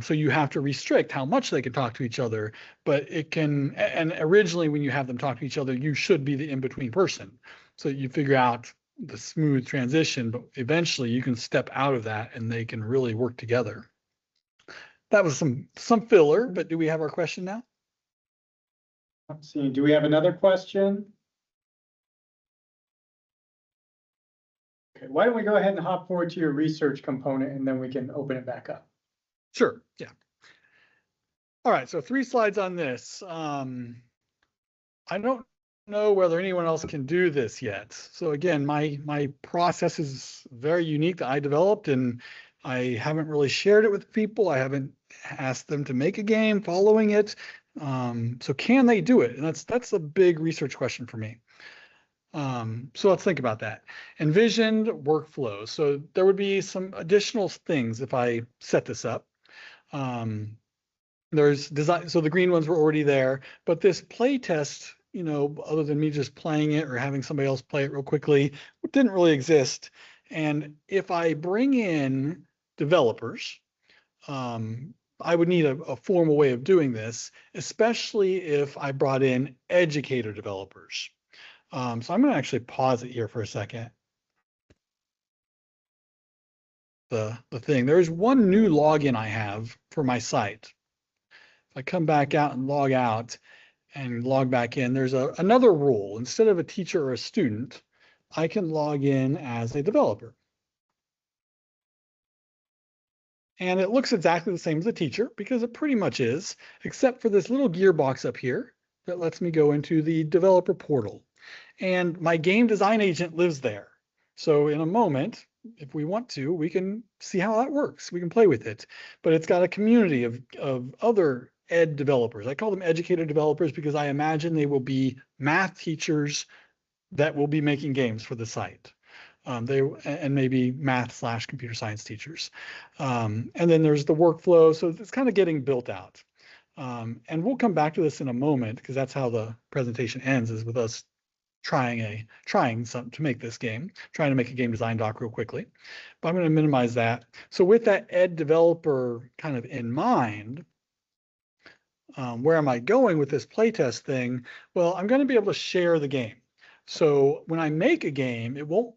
So you have to restrict how much they can talk to each other, but it can, and originally when you have them talk to each other, you should be the in-between person. So you figure out the smooth transition, but eventually you can step out of that and they can really work together. That was some filler, but do we have our question now? Let's see, do we have another question? Okay, why don't we go ahead and hop forward to your research component and then we can open it back up. Sure, yeah. All right, so 3 slides on this. I don't know whether anyone else can do this yet. So again, my process is very unique that I developed, and I haven't really shared it with people. I haven't asked them to make a game following it. So can they do it? And that's a big research question for me. So let's think about that. Envisioned workflow. So there would be some additional things if I set this up. There's design. So the green ones were already there, but this play test, other than me just playing it or having somebody else play it real quickly, it didn't really exist. And if I bring in developers, I would need a formal way of doing this, especially if I brought in educator developers. So I'm going to actually pause it here for a second. The thing, there's one new login I have for my site. If I come back out and log out and log back in, there's another role. Instead of a teacher or a student, I can log in as a developer. And it looks exactly the same as a teacher because it pretty much is, except for this little gearbox up here that lets me go into the developer portal. And my game design agent lives there. So in a moment, if we want to, we can see how that works. We can play with it. But it's got a community of other ed developers. I call them educator developers because I imagine they will be math teachers that will be making games for the site. And maybe math/computer science teachers. And then there's the workflow. So it's kind of getting built out. And we'll come back to this in a moment because that's how the presentation ends, is with us trying to make this game, trying to make a game design doc real quickly. But I'm going to minimize that. So with that ed developer kind of in mind, where am I going with this playtest thing? Well, I'm going to be able to share the game. So when I make a game, it won't,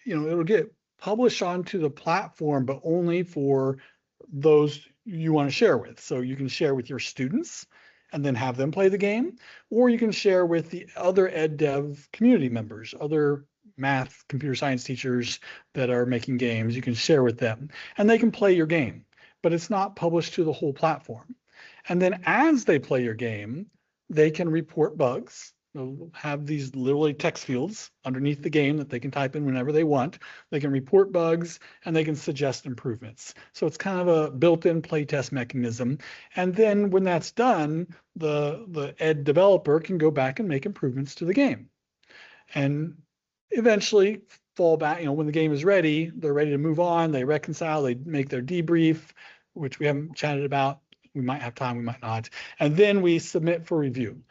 it'll get published onto the platform, but only for those you want to share with. So you can share with your students and then have them play the game, or you can share with the other ed dev community members, other math, computer science teachers that are making games. You can share with them and they can play your game, but it's not published to the whole platform. And then as they play your game, they can report bugs. They'll have these literally text fields underneath the game that they can type in whenever they want. They can report bugs and they can suggest improvements. So it's kind of a built-in playtest mechanism. And then when that's done, the ed developer can go back and make improvements to the game. And eventually fall back, when the game is ready, they're ready to move on, they reconcile, they make their debrief, which we haven't chatted about. We might have time, we might not. And then we submit for review.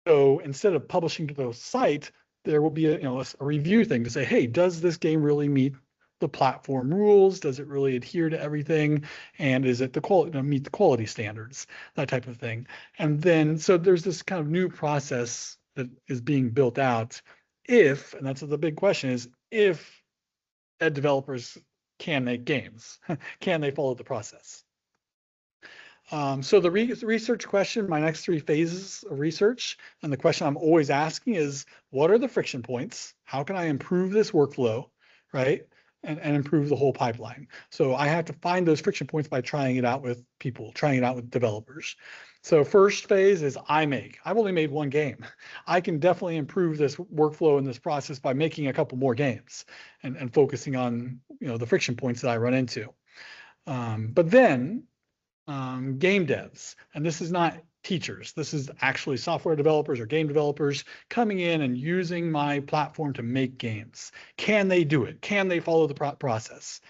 So instead of publishing to the site, there will be a review thing to say, hey, does this game really meet the platform rules? Does it really adhere to everything? And is it the quality, meet the quality standards, that type of thing. And then, so there's this kind of new process that is being built out if, and that's the big question is, if ed developers can make games, can they follow the process? So the research question, my next 3 phases of research, and the question I'm always asking is, what are the friction points? How can I improve this workflow, right? And improve the whole pipeline. So I have to find those friction points by trying it out with people, trying it out with developers. So first phase is I've only made 1 game. I can definitely improve this workflow and this process by making a couple more games and focusing on, the friction points that I run into. But then game devs, and this is not teachers. This is actually software developers or game developers coming in and using my platform to make games. Can they do it? Can they follow the process?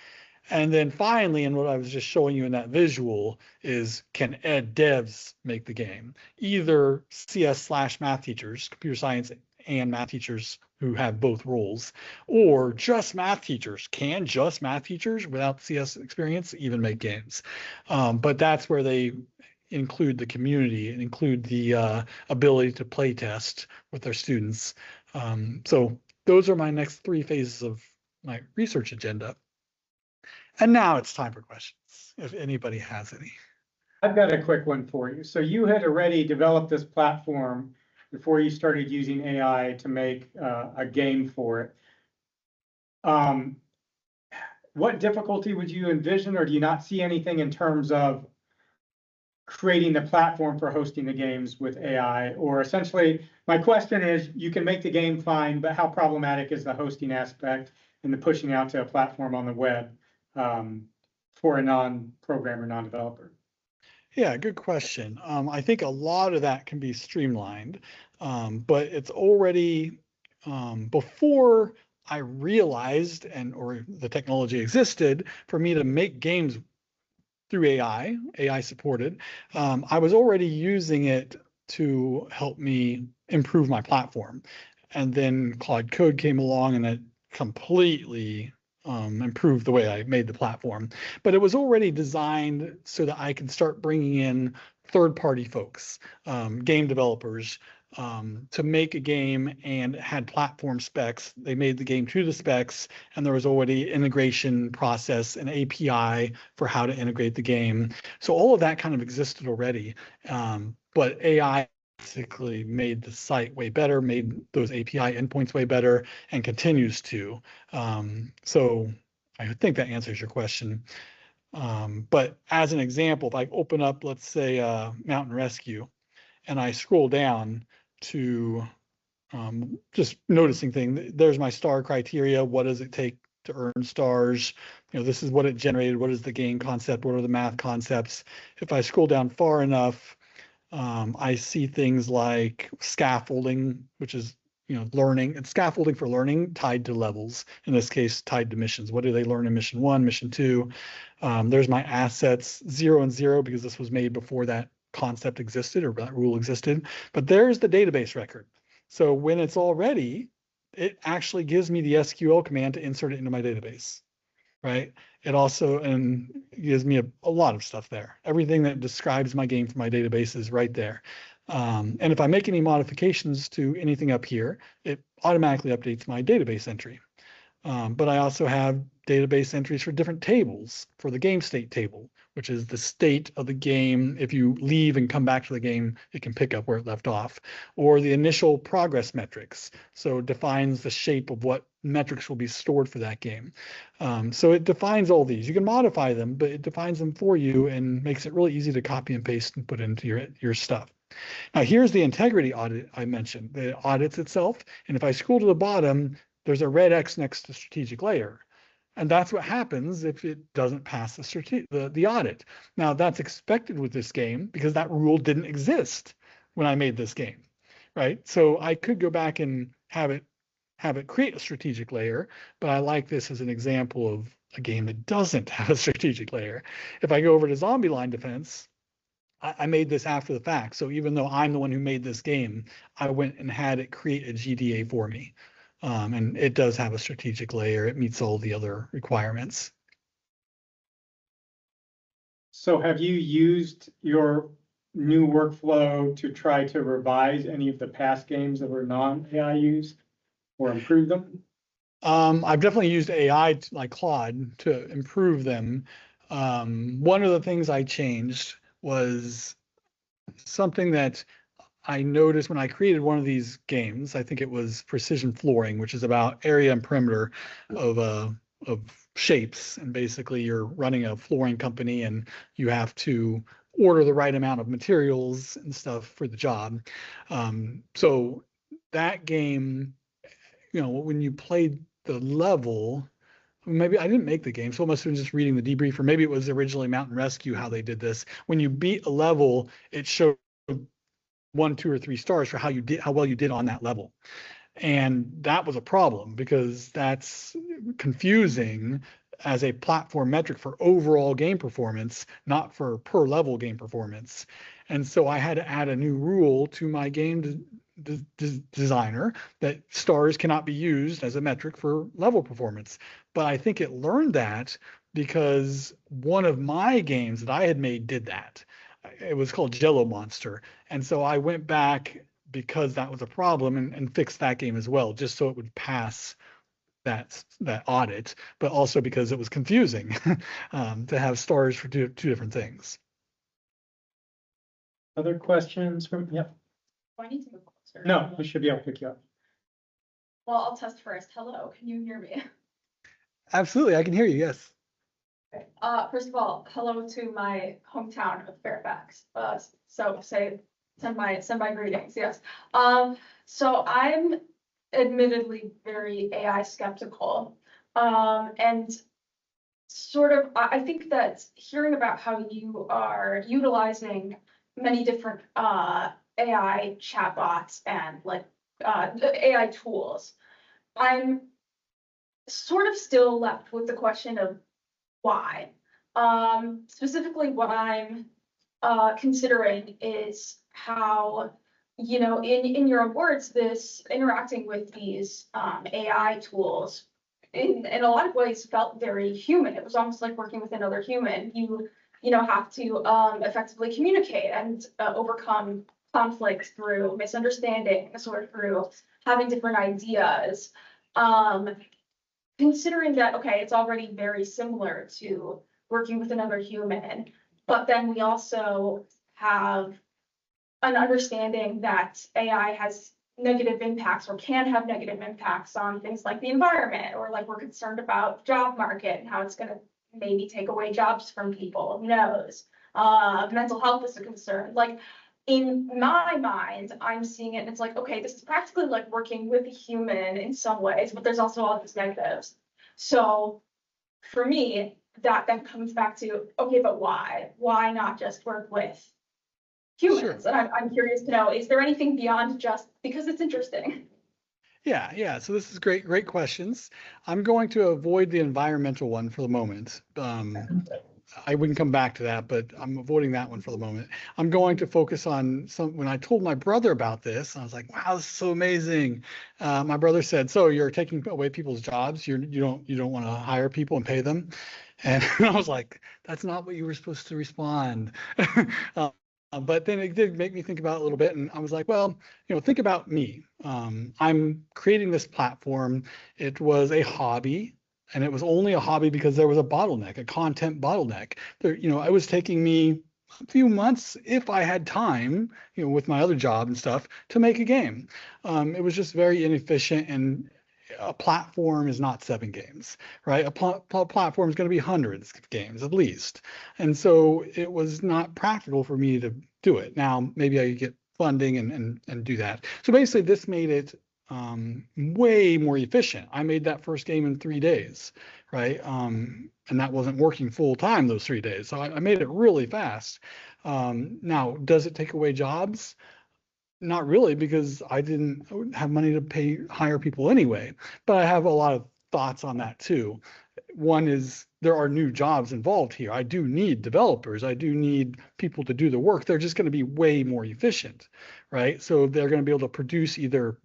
And then finally, and what I was just showing you in that visual is, can ed devs make the game? Either CS/math teachers, computer science and math teachers who have both roles, or just math teachers. Can just math teachers without CS experience even make games? But that's where they include the community and include the ability to play test with their students. So those are my next 3 phases of my research agenda. And now it's time for questions, if anybody has any. I've got a quick one for you. So you had already developed this platform before you started using AI to make a game for it. What difficulty would you envision, or do you not see anything in terms of creating the platform for hosting the games with AI? Or essentially, my question is, you can make the game fine, but how problematic is the hosting aspect and the pushing out to a platform on the web for a non-programmer, non-developer? Yeah, good question. I think a lot of that can be streamlined, but it's already before I realized or the technology existed for me to make games through AI supported. I was already using it to help me improve my platform. And then Claude Code came along and it completely improved the way I made the platform. But it was already designed so that I could start bringing in third-party folks, game developers, to make a game, and had platform specs. They made the game to the specs, and there was already integration process and API for how to integrate the game. So all of that kind of existed already, but AI basically made the site way better, made those API endpoints way better, and continues to. So I think that answers your question. But as an example, if I open up, let's say, Mountain Rescue, and I scroll down to just noticing things, there's my star criteria. What does it take to earn stars? This is what it generated. What is the game concept? What are the math concepts? If I scroll down far enough, I see things like scaffolding, which is learning. It's scaffolding for learning tied to levels. In this case, tied to missions. What do they learn in mission 1, mission 2? There's my assets 0 and 0 because this was made before that concept existed or that rule existed. But there's the database record. So when it's all ready, it actually gives me the SQL command to insert it into my database. Right. It also gives me a lot of stuff there. Everything that describes my game for my database is right there. And if I make any modifications to anything up here, it automatically updates my database entry. But I also have database entries for different tables, for the game state table, which is the state of the game. If you leave and come back to the game, it can pick up where it left off. Or the initial progress metrics. So it defines the shape of what metrics will be stored for that game. So it defines all these. You can modify them, but it defines them for you and makes it really easy to copy and paste and put into your stuff. Now, here's the integrity audit I mentioned. It audits itself. And if I scroll to the bottom, there's a red X next to strategic layer. And that's what happens if it doesn't pass the audit. Now, that's expected with this game because that rule didn't exist when I made this game, right? So I could go back and have it create a strategic layer, but I like this as an example of a game that doesn't have a strategic layer. If I go over to Zombie Line Defense, I made this after the fact. So even though I'm the one who made this game, I went and had it create a GDA for me. And it does have a strategic layer. It meets all the other requirements. So have you used your new workflow to try to revise any of the past games that were non-AI used or improve them? I've definitely used AI like Claude to improve them. One of the things I changed was something that I noticed when I created one of these games. I think it was Precision Flooring, which is about area and perimeter of shapes. And basically you're running a flooring company and you have to order the right amount of materials and stuff for the job. So that game, when you played the level, maybe I didn't make the game, so I must have been just reading the debrief, or maybe it was originally Mountain Rescue how they did this. When you beat a level, it showed 1, 2, or 3 stars for how well you did on that level. And that was a problem because that's confusing as a platform metric for overall game performance, not for per level game performance. And so I had to add a new rule to my game designer that stars cannot be used as a metric for level performance. But I think it learned that because one of my games that I had made did that. It was called Jello Monster. And so I went back because that was a problem and fixed that game as well, just so it would pass that audit, but also because it was confusing to have stars for two different things. Other questions from, yep. Do I need to go closer? No, we should be able to pick you up. Well, I'll test first. Hello, can you hear me? Absolutely, I can hear you, yes. Okay. First of all, hello to my hometown of Fairfax. So send my greetings, yes. So I'm admittedly very AI skeptical. And sort of, I think that hearing about how you are utilizing many different AI chatbots and like AI tools, I'm sort of still left with the question of why. Specifically, what I'm considering is how, you know, in your own words, this interacting with these AI tools in a lot of ways felt very human. It was almost like working with another human. You know, have to effectively communicate and overcome conflict through misunderstandings or through having different ideas. Considering that, okay, it's already very similar to working with another human, but then we also have an understanding that AI has negative impacts or can have negative impacts on things like the environment, or like we're concerned about job market and how it's going to maybe take away jobs from people, who knows? Mental health is a concern. Like, in my mind, I'm seeing it and it's like, okay, this is practically like working with a human in some ways, but there's also all these negatives. So for me, that then comes back to, okay, but why? Why not just work with humans? Sure. And I'm curious to know, is there anything beyond just because it's interesting? Yeah. So this is great questions. I'm going to avoid the environmental one for the moment. We can come back to that, but I'm avoiding that one for the moment. I'm going to focus on when I told my brother about this, I was like, wow, this is so amazing. My brother said, so you're taking away people's jobs. You don't want to hire people and pay them. And I was like, that's not what you were supposed to respond. But then it did make me think about it a little bit. And I was like, well, think about me. I'm creating this platform. It was a hobby. And it was only a hobby because there was a bottleneck, a content bottleneck. It was taking me a few months, if I had time, with my other job and stuff, to make a game. It was just very inefficient, and a platform is not 7 games, right? A platform is going to be hundreds of games at least. And so it was not practical for me to do it. Now, maybe I could get funding and do that. So basically, this made it way more efficient. I made that first game in 3 days, right? And that wasn't working full time those 3 days. So I made it really fast. Now, does it take away jobs? Not really, because I didn't have money to hire people anyway. But I have a lot of thoughts on that too. One is there are new jobs involved here. I do need developers. I do need people to do the work. They're just going to be way more efficient, right? So they're going to be able to produce either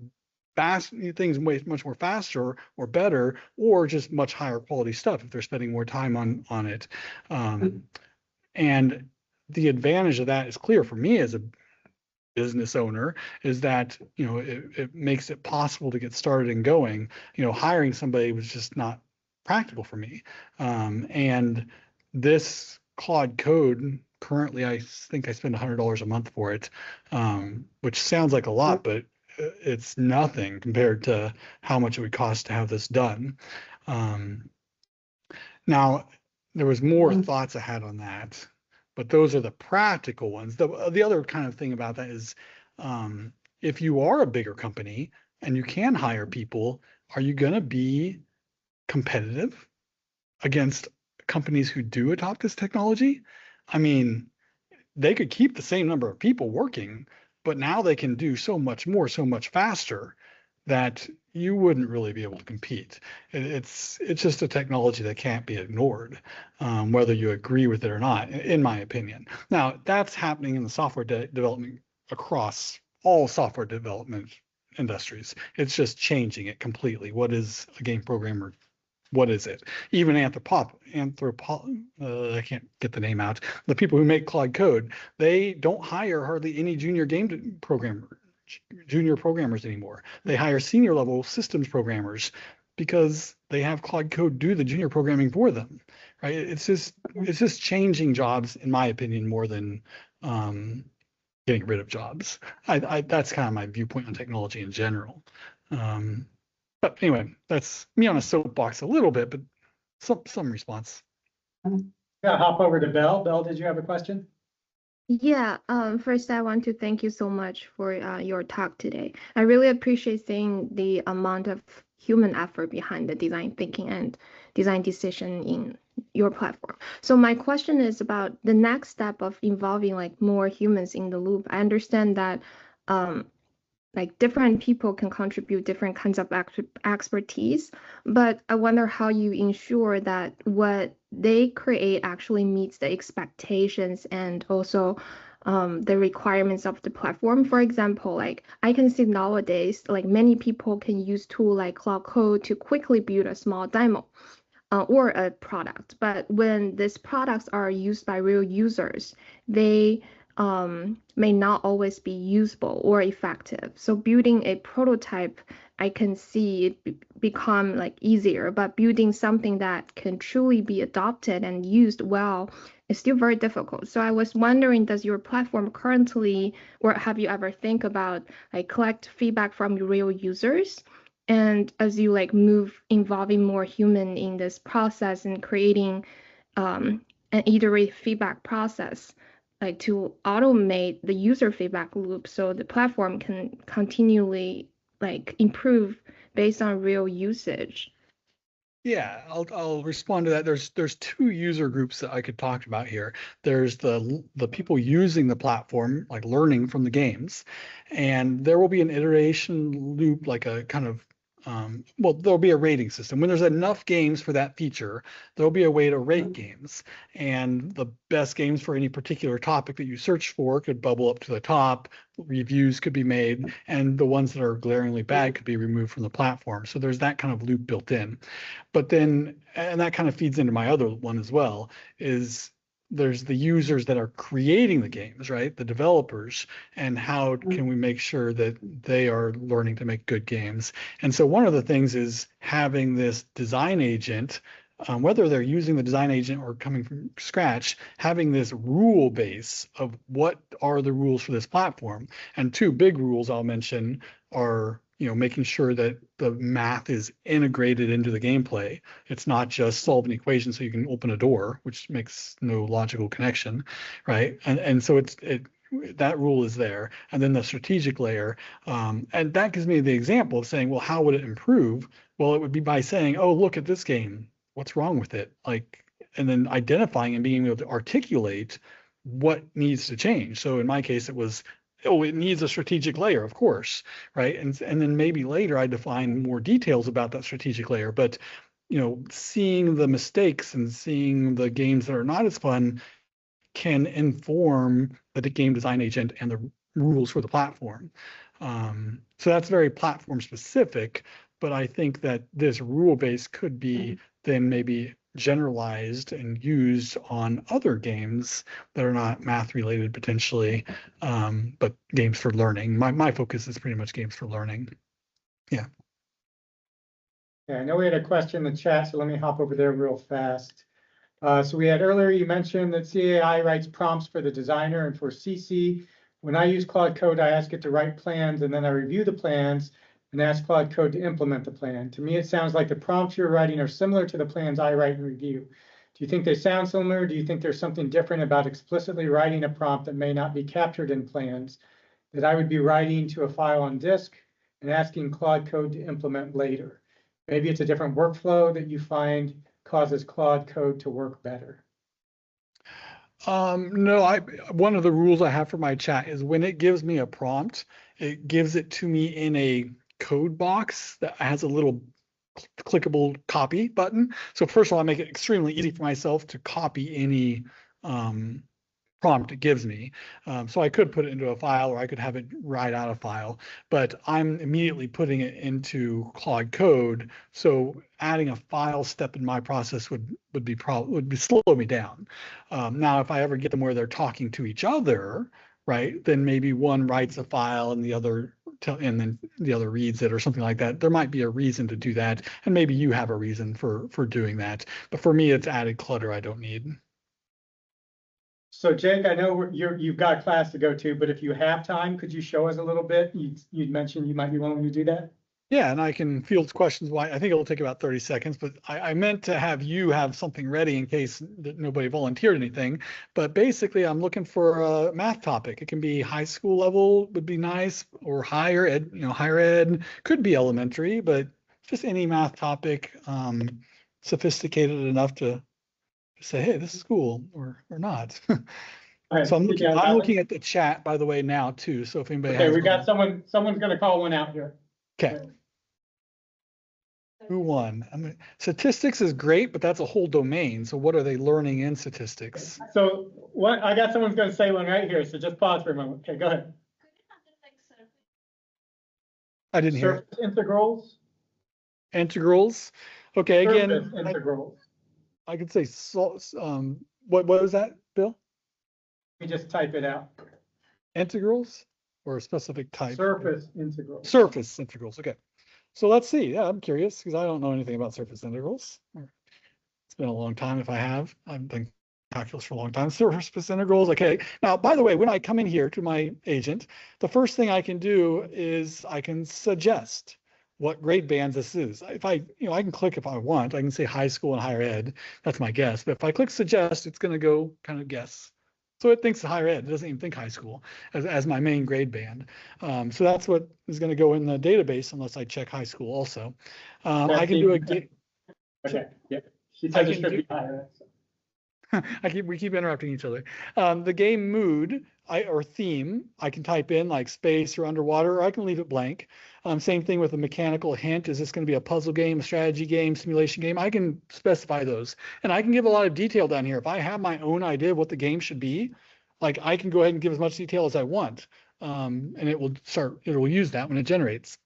things much more faster or better, or just much higher quality stuff if they're spending more time on it. And the advantage of that is clear for me as a business owner, is that it makes it possible to get started and going. Hiring somebody was just not practical for me. And this Claude code, currently I think I spend $100 a month for it, which sounds like a lot, but it's nothing compared to how much it would cost to have this done. Now, there was more thoughts I had on that, but those are the practical ones. The other kind of thing about that is, if you are a bigger company and you can hire people, are you going to be competitive against companies who do adopt this technology? I mean, they could keep the same number of people working, but now they can do so much more, so much faster that you wouldn't really be able to compete. It's just a technology that can't be ignored, whether you agree with it or not, in my opinion. Now, that's happening in the software development across all software development industries. It's just changing it completely. What is a game programmer? What is it? Even I can't get the name out. The people who make Claude code, they don't hire hardly any junior programmers anymore. They hire senior level systems programmers because they have Claude Code do the junior programming for them, right? It's just changing jobs, in my opinion, more than getting rid of jobs. That's kind of my viewpoint on technology in general. But anyway, that's me on a soapbox a little bit, but some response. Yeah, hop over to Belle. Belle, did you have a question? Yeah, first I want to thank you so much for your talk today. I really appreciate seeing the amount of human effort behind the design thinking and design decision in your platform. So my question is about the next step of involving like more humans in the loop. I understand that like different people can contribute different kinds of expertise, but I wonder how you ensure that what they create actually meets the expectations and also the requirements of the platform. For example, like I can see nowadays, like many people can use tool like Claude Code to quickly build a small demo. Or a product, but when these products are used by real users, they may not always be usable or effective. So building a prototype, I can see it become like easier, but building something that can truly be adopted and used well is still very difficult. So I was wondering, does your platform currently, or have you ever think about like collect feedback from your real users? And as you like move involving more human in this process and creating an iterative feedback process, like to automate the user feedback loop so the platform can continually like improve based on real usage. Yeah, I'll respond to that. There's two user groups that I could talk about here. There's the people using the platform, like learning from the games, and there will be an iteration loop, like a kind of well, there'll be a rating system. When there's enough games for that feature, there'll be a way to rate games, and the best games for any particular topic that you search for could bubble up to the top. Reviews could be made, and the ones that are glaringly bad could be removed from the platform. So there's that kind of loop built in. But then, and that kind of feeds into my other one as well, is there's the users that are creating the games, right? The developers, and how can we make sure that they are learning to make good games? And so one of the things is having this design agent, whether they're using the design agent or coming from scratch, having this rule base of what are the rules for this platform. And two big rules I'll mention are, making sure that the math is integrated into the gameplay. It's not just solve an equation so you can open a door, which makes no logical connection, right? And so that rule is there. And then the strategic layer, and that gives me the example of saying, well, how would it improve? Well, it would be by saying, oh, look at this game. What's wrong with it? And then identifying and being able to articulate what needs to change. So in my case, it was, oh, it needs a strategic layer, of course, right? And then maybe later I define more details about that strategic layer. But seeing the mistakes and seeing the games that are not as fun can inform the game design agent and the rules for the platform. So that's very platform specific, but I think that this rule base could be then maybe generalized and used on other games that are not math related potentially, but games for learning. My focus is pretty much games for learning. Yeah. Yeah, I know we had a question in the chat, so let me hop over there real fast. So we had earlier, you mentioned that CAI writes prompts for the designer and for CC. When I use Claude Code, I ask it to write plans, and then I review the plans and ask Claude Code to implement the plan. To me, it sounds like the prompts you're writing are similar to the plans I write and review. Do you think they sound similar? Do you think there's something different about explicitly writing a prompt that may not be captured in plans that I would be writing to a file on disk and asking Claude Code to implement later? Maybe it's a different workflow that you find causes Claude Code to work better. No, one of the rules I have for my chat is when it gives me a prompt, it gives it to me in a code box that has a little clickable copy button. So first of all, I make it extremely easy for myself to copy any prompt it gives me. So I could put it into a file or I could have it write out a file, but I'm immediately putting it into Claude Code. So adding a file step in my process would slow me down. Now, if I ever get them where they're talking to each other, right, then maybe one writes a file and the other and then the other reads it or something like that. There might be a reason to do that, and maybe you have a reason for doing that. But for me, it's added clutter I don't need. So Jake, I know you've got a class to go to, but if you have time, could you show us a little bit? You'd mentioned you might be willing to do that. Yeah, and I can field questions. I think it'll take about 30 seconds, but I meant to have you have something ready in case that nobody volunteered anything. But basically, I'm looking for a math topic. It can be high school level would be nice, or higher ed, higher ed, could be elementary, but just any math topic, sophisticated enough to say, hey, this is cool, or not. So I'm looking at the chat, by the way, now too. So if anybody has we got someone's going to call one out here. Okay. Who won? Statistics is great, but that's a whole domain. So what are they learning in statistics? So what I got someone's going to say one right here. So just pause for a moment. Okay, go ahead. I didn't hear. Surface integrals. Integrals. Okay, again. Surface integrals. I could say what was that, Bill? Let me just type it out. Integrals or a specific type? Surface integrals. Surface integrals. Okay. So let's see. Yeah, I'm curious because I don't know anything about surface integrals. It's been a long time if I have. I've been calculus for a long time. Surface integrals. Okay. Now, by the way, when I come in here to my agent, the first thing I can do is I can suggest what grade bands this is. If I can click if I want. I can say high school and higher ed. That's my guess. But if I click suggest, it's going to go kind of guess. So it thinks higher ed. It doesn't even think high school as my main grade band. So that's what is going to go in the database unless I check high school also. I can do a. Okay. Yeah. She said it should be higher ed. We keep interrupting each other. The game mood or theme, I can type in like space or underwater, or I can leave it blank. Same thing with a mechanical hint. Is this going to be a puzzle game, a strategy game, simulation game? I can specify those. And I can give a lot of detail down here. If I have my own idea of what the game should be, like I can go ahead and give as much detail as I want. And it will use that when it generates.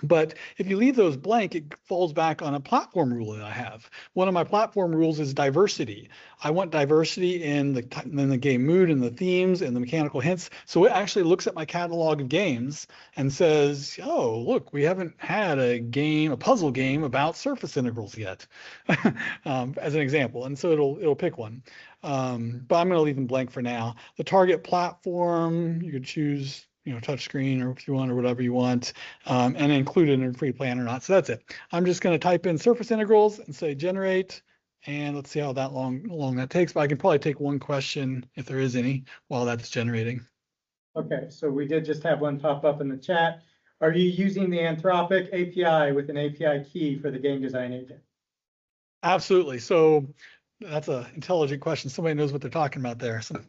But if you leave those blank, it falls back on a platform rule that I have. One of my platform rules is diversity. I want diversity in the game mood and the themes and the mechanical hints. So it actually looks at my catalog of games and says, oh, look, we haven't had a puzzle game about surface integrals yet, as an example. And so it'll pick one. But I'm going to leave them blank for now. The target platform, you could choose touch screen or if you want or whatever you want, and include it in a free plan or not. So that's it. I'm just going to type in surface integrals and say generate, and let's see how long that takes. But I can probably take one question if there is any while that's generating. Okay, so we did just have one pop up in the chat. Are you using the Anthropic API with an API key for the game design agent? Absolutely. So that's an intelligent question. Somebody knows what they're talking about there. Some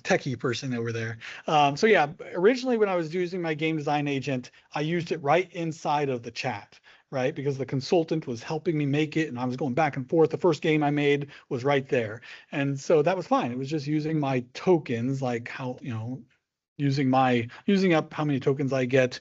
techie person over there. So yeah, originally when I was using my game design agent, I used it right inside of the chat, right? Because the consultant was helping me make it and I was going back and forth. The first game I made was right there. And so that was fine. It was just using my tokens, like how, using up how many tokens I get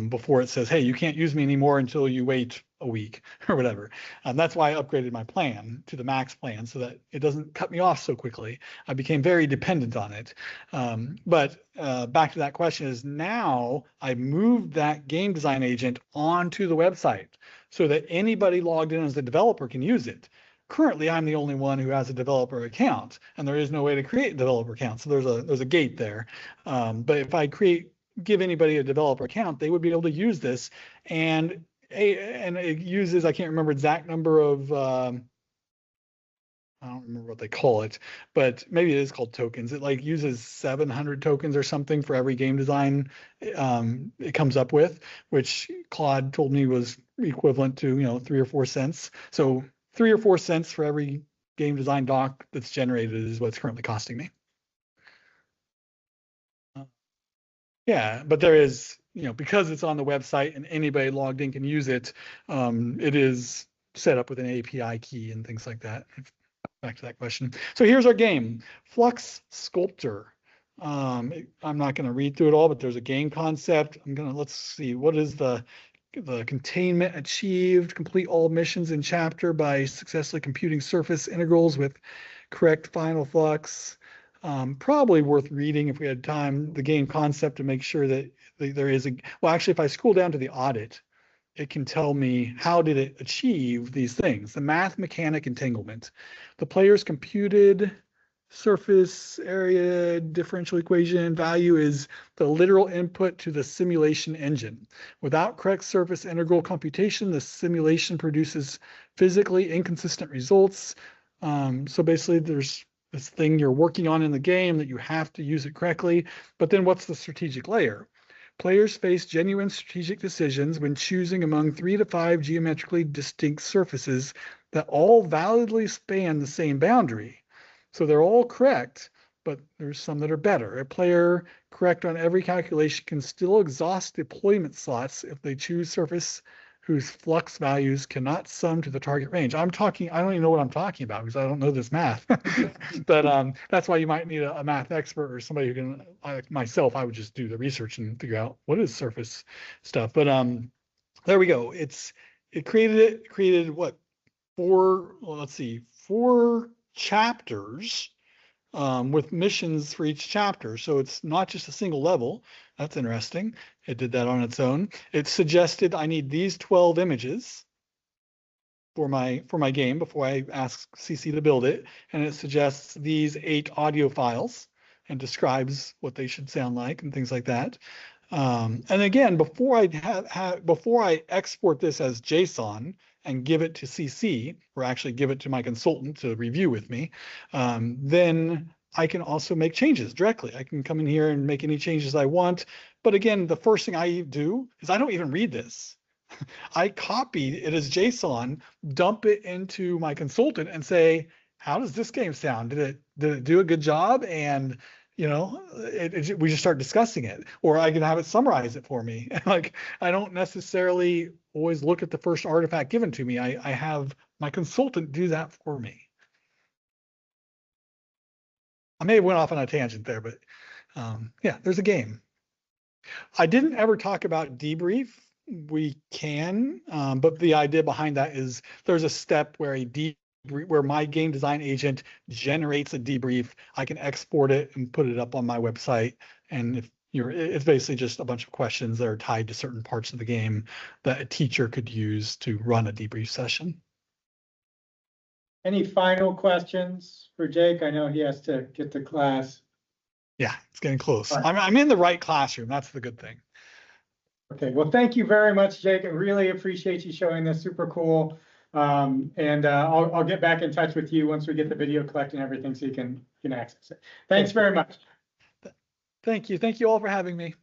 before it says, hey, you can't use me anymore until you wait a week or whatever. That's why I upgraded my plan to the max plan so that it doesn't cut me off so quickly. I became very dependent on it. But back to that question is now I moved that game design agent onto the website so that anybody logged in as a developer can use it. Currently, I'm the only one who has a developer account, and there is no way to create a developer account. So there's a gate there. But if I give anybody a developer account, they would be able to use this, and it uses, I can't remember exact number of, I don't remember what they call it, but maybe it is called tokens. It like uses 700 tokens or something for every game design it comes up with, which Claude told me was equivalent to 3 or 4 cents. So 3 or 4 cents for every game design doc that's generated is what's currently costing me. Yeah, but there is, because it's on the website and anybody logged in can use it, it is set up with an API key and things like that. Back to that question. So here's our game, Flux Sculptor. I'm not going to read through it all, but there's a game concept. Let's see, what is the containment achieved? Complete all missions in chapter by successfully computing surface integrals with correct final flux. Probably worth reading if we had time, the game concept to make sure that there is well, actually, if I scroll down to the audit, it can tell me how did it achieve these things. The math mechanic entanglement. The player's computed surface area differential equation value is the literal input to the simulation engine. Without correct surface integral computation, the simulation produces physically inconsistent results. So basically there's this thing you're working on in the game that you have to use it correctly. But then what's the strategic layer? Players face genuine strategic decisions when choosing among 3 to 5 geometrically distinct surfaces that all validly span the same boundary. So they're all correct, but there's some that are better. A player correct on every calculation can still exhaust deployment slots if they choose surface whose flux values cannot sum to the target range. I don't even know what I'm talking about because I don't know this math. But that's why you might need a math expert or somebody who can, like myself, I would just do the research and figure out what is surface stuff. But there we go. It created what? 4 chapters with missions for each chapter. So it's not just a single level. That's interesting. It did that on its own. It suggested I need these 12 images for my game before I ask CC to build it. And it suggests these 8 audio files and describes what they should sound like and things like that. And again, before I export this as JSON and give it to CC, or actually give it to my consultant to review with me, then I can also make changes directly. I can come in here and make any changes I want. But again, the first thing I do is I don't even read this. I copy it as JSON, dump it into my consultant and say, how does this game sound? Did it do a good job? And we just start discussing it, or I can have it summarize it for me. Like, I don't necessarily always look at the first artifact given to me. I have my consultant do that for me. I may have went off on a tangent there, but yeah, there's a game. I didn't ever talk about debrief. We can, but the idea behind that is there's a step where where my game design agent generates a debrief. I can export it and put it up on my website. And it's basically just a bunch of questions that are tied to certain parts of the game that a teacher could use to run a debrief session. Any final questions for Jake? I know he has to get to class. Yeah, it's getting close. Right. I'm in the right classroom. That's the good thing. Okay, well, thank you very much, Jake. I really appreciate you showing this. Super cool. I'll get back in touch with you once we get the video collected and everything so you can access it. Thanks very much. Thank you. Thank you all for having me.